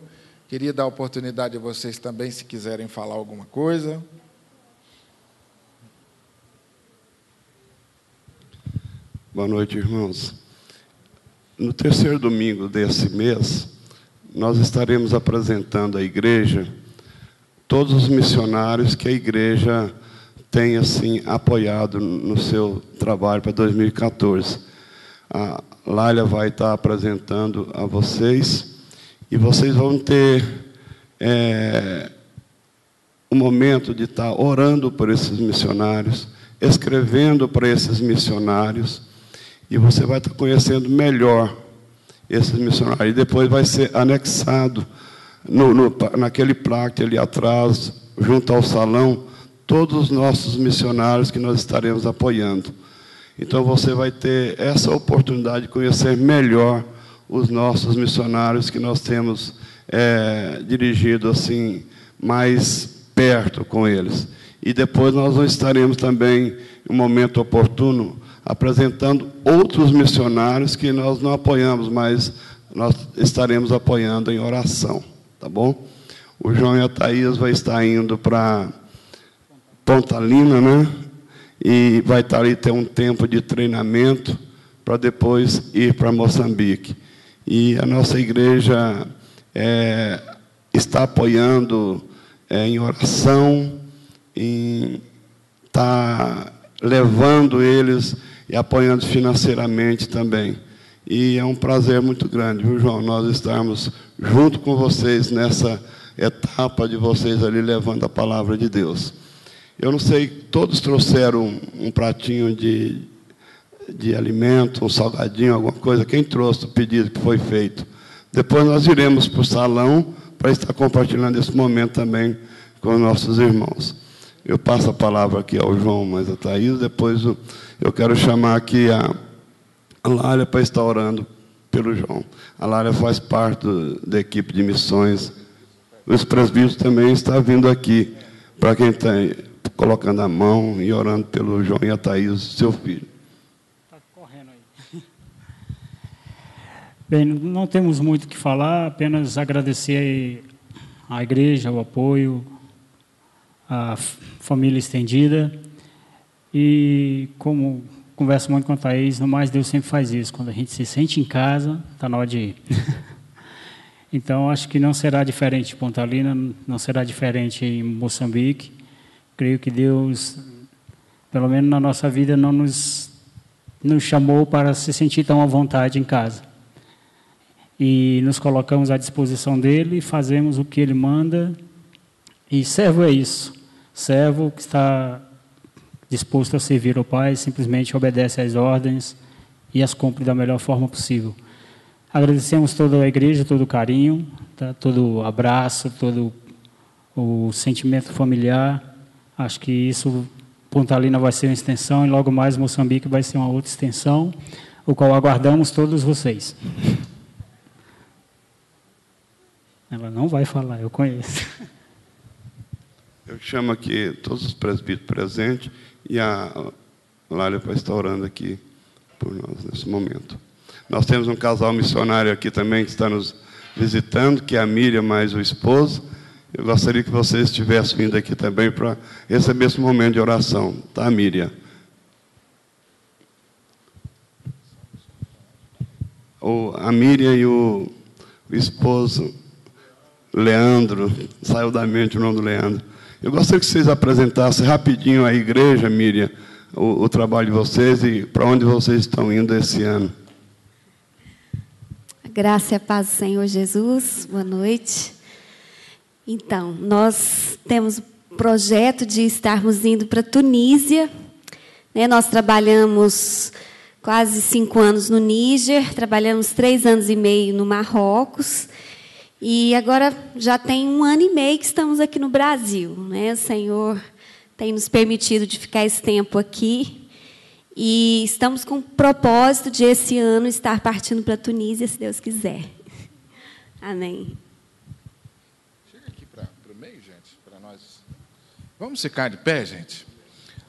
Queria dar a oportunidade a vocês também, se quiserem falar alguma coisa. Boa noite, irmãos. No terceiro domingo desse mês, nós estaremos apresentando à igreja todos os missionários que a igreja tem assim apoiado no seu trabalho para 2014. A Lália vai estar apresentando a vocês e vocês vão ter um momento de estar orando por esses missionários, escrevendo para esses missionários, e você vai estar conhecendo melhor esses missionários. E depois vai ser anexado naquele plaque ali atrás, junto ao salão, todos os nossos missionários que nós estaremos apoiando. Então você vai ter essa oportunidade de conhecer melhor os nossos missionários que nós temos dirigido assim mais perto com eles. E depois nós estaremos também, em um momento oportuno, apresentando outros missionários que nós não apoiamos, mas nós estaremos apoiando em oração, tá bom? O João e a Thaís vai estar indo para Pontalina, né? E vai estar ali ter um tempo de treinamento para depois ir para Moçambique. E a nossa igreja está apoiando em oração, está levando eles e apoiando financeiramente também. E é um prazer muito grande, viu, João, nós estarmos junto com vocês nessa etapa de vocês ali levando a palavra de Deus. Eu não sei, todos trouxeram um pratinho de alimento, um salgadinho, alguma coisa. Quem trouxe o pedido que foi feito? Depois nós iremos para o salão para estar compartilhando esse momento também com os nossos irmãos. Eu passo a palavra aqui ao João, mas a Thaís, depois eu quero chamar aqui a Lália para estar orando pelo João. A Lália faz parte da equipe de missões. Os presbíteros também estão vindo aqui, para quem está colocando a mão e orando pelo João e a Thaís, seu filho. Está correndo aí. Bem, não temos muito o que falar, apenas agradecer à igreja, o apoio, à família estendida. E como converso muito com a Thaís, no mais Deus sempre faz isso. Quando a gente se sente em casa, está na hora de ir. Então, acho que não será diferente em Pontalina, não será diferente em Moçambique. Creio que Deus, pelo menos na nossa vida, não nos chamou para se sentir tão à vontade em casa. E nos colocamos à disposição dEle, fazemos o que Ele manda. E servo é isso. Servo que está disposto a servir ao Pai, simplesmente obedece às ordens e as cumpre da melhor forma possível. Agradecemos toda a igreja, todo o carinho, tá? Todo o abraço, todo o sentimento familiar. Acho que isso, Pontalina vai ser uma extensão e logo mais Moçambique vai ser uma outra extensão, o qual aguardamos todos vocês. Ela não vai falar, eu conheço. Eu chamo aqui todos os presbíteros presentes e a Lália para estar orando aqui por nós nesse momento. Nós temos um casal missionário aqui também que está nos visitando, que é a Miriam mais o esposo. Eu gostaria que vocês estivessem vindo aqui também para receber esse momento de oração. Tá, Miriam? A Miriam e o esposo, Leandro, saiu da mente o nome do Leandro. Eu gostaria que vocês apresentassem rapidinho à igreja, Miriam, o trabalho de vocês e para onde vocês estão indo esse ano. Graça e a paz do Senhor Jesus, boa noite. Então, nós temos o projeto de estarmos indo para a Tunísia, né? Nós trabalhamos quase 5 anos no Níger, trabalhamos 3 anos e meio no Marrocos, e agora já tem 1 ano e meio que estamos aqui no Brasil, né? O Senhor tem nos permitido de ficar esse tempo aqui. E estamos com o propósito de, esse ano, estar partindo para a Tunísia, se Deus quiser. Amém. Chega aqui para o meio, gente, para nós. Vamos ficar de pé, gente?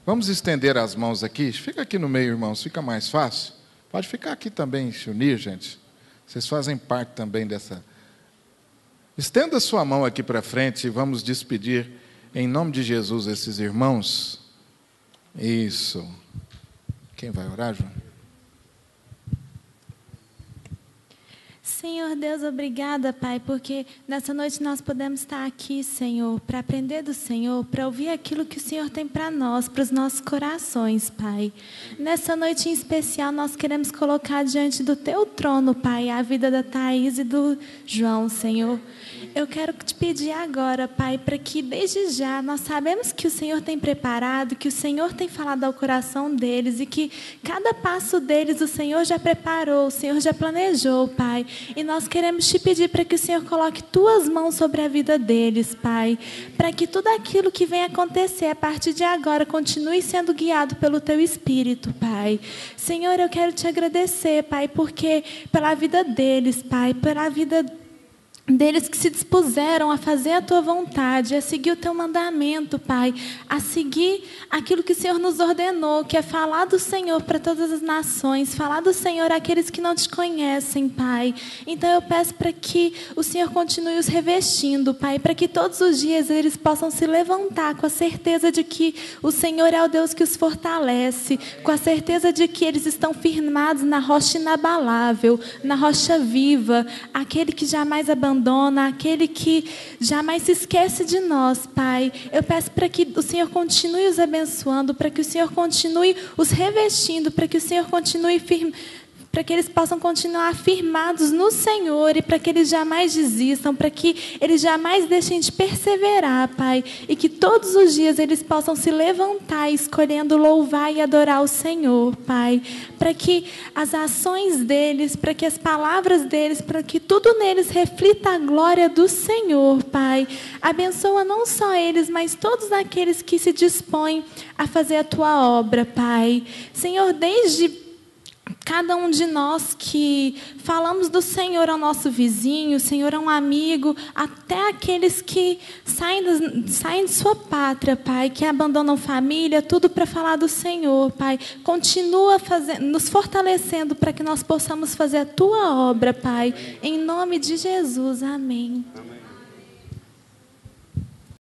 Vamos estender as mãos aqui. Fica aqui no meio, irmãos, fica mais fácil. Pode ficar aqui também, se unir, gente. Vocês fazem parte também dessa... Estenda sua mão aqui para frente e vamos despedir, em nome de Jesus, esses irmãos. Isso. Quem vai orar, João? Senhor Deus, obrigada, Pai, porque nessa noite nós podemos estar aqui, Senhor, para aprender do Senhor, para ouvir aquilo que o Senhor tem para nós, para os nossos corações, Pai. Nessa noite em especial, nós queremos colocar diante do Teu trono, Pai, a vida da Thaís e do João, Senhor. Eu quero te pedir agora, Pai, para que desde já nós sabemos que o Senhor tem preparado, que o Senhor tem falado ao coração deles e que cada passo deles o Senhor já preparou, o Senhor já planejou, Pai. E nós queremos te pedir para que o Senhor coloque Tuas mãos sobre a vida deles, Pai, para que tudo aquilo que vem acontecer a partir de agora continue sendo guiado pelo Teu Espírito, Pai. Senhor, eu quero te agradecer, Pai, porque pela vida deles, Pai, pela vida deles que se dispuseram a fazer a Tua vontade, a seguir o Teu mandamento, Pai, a seguir aquilo que o Senhor nos ordenou, que é falar do Senhor para todas as nações, falar do Senhor àqueles que não Te conhecem, Pai. Então eu peço para que o Senhor continue os revestindo, Pai, para que todos os dias eles possam se levantar com a certeza de que o Senhor é o Deus que os fortalece, com a certeza de que eles estão firmados na rocha inabalável, na rocha viva, aquele que jamais abandona abandona, aquele que jamais se esquece de nós, Pai. Eu peço para que o Senhor continue os abençoando, para que o Senhor continue os revestindo, para que o Senhor continue para que eles possam continuar firmados no Senhor e para que eles jamais desistam, para que eles jamais deixem de perseverar, Pai, e que todos os dias eles possam se levantar escolhendo louvar e adorar o Senhor, Pai, para que as ações deles, para que as palavras deles, para que tudo neles reflita a glória do Senhor, Pai. Abençoa não só eles, mas todos aqueles que se dispõem a fazer a Tua obra, Pai. Senhor, desde cada um de nós que falamos do Senhor ao nosso vizinho, o Senhor é um amigo, até aqueles que saem de sua pátria, Pai, que abandonam família, tudo para falar do Senhor, Pai. Continua nos fortalecendo para que nós possamos fazer a Tua obra, Pai. Em nome de Jesus, amém. Amém.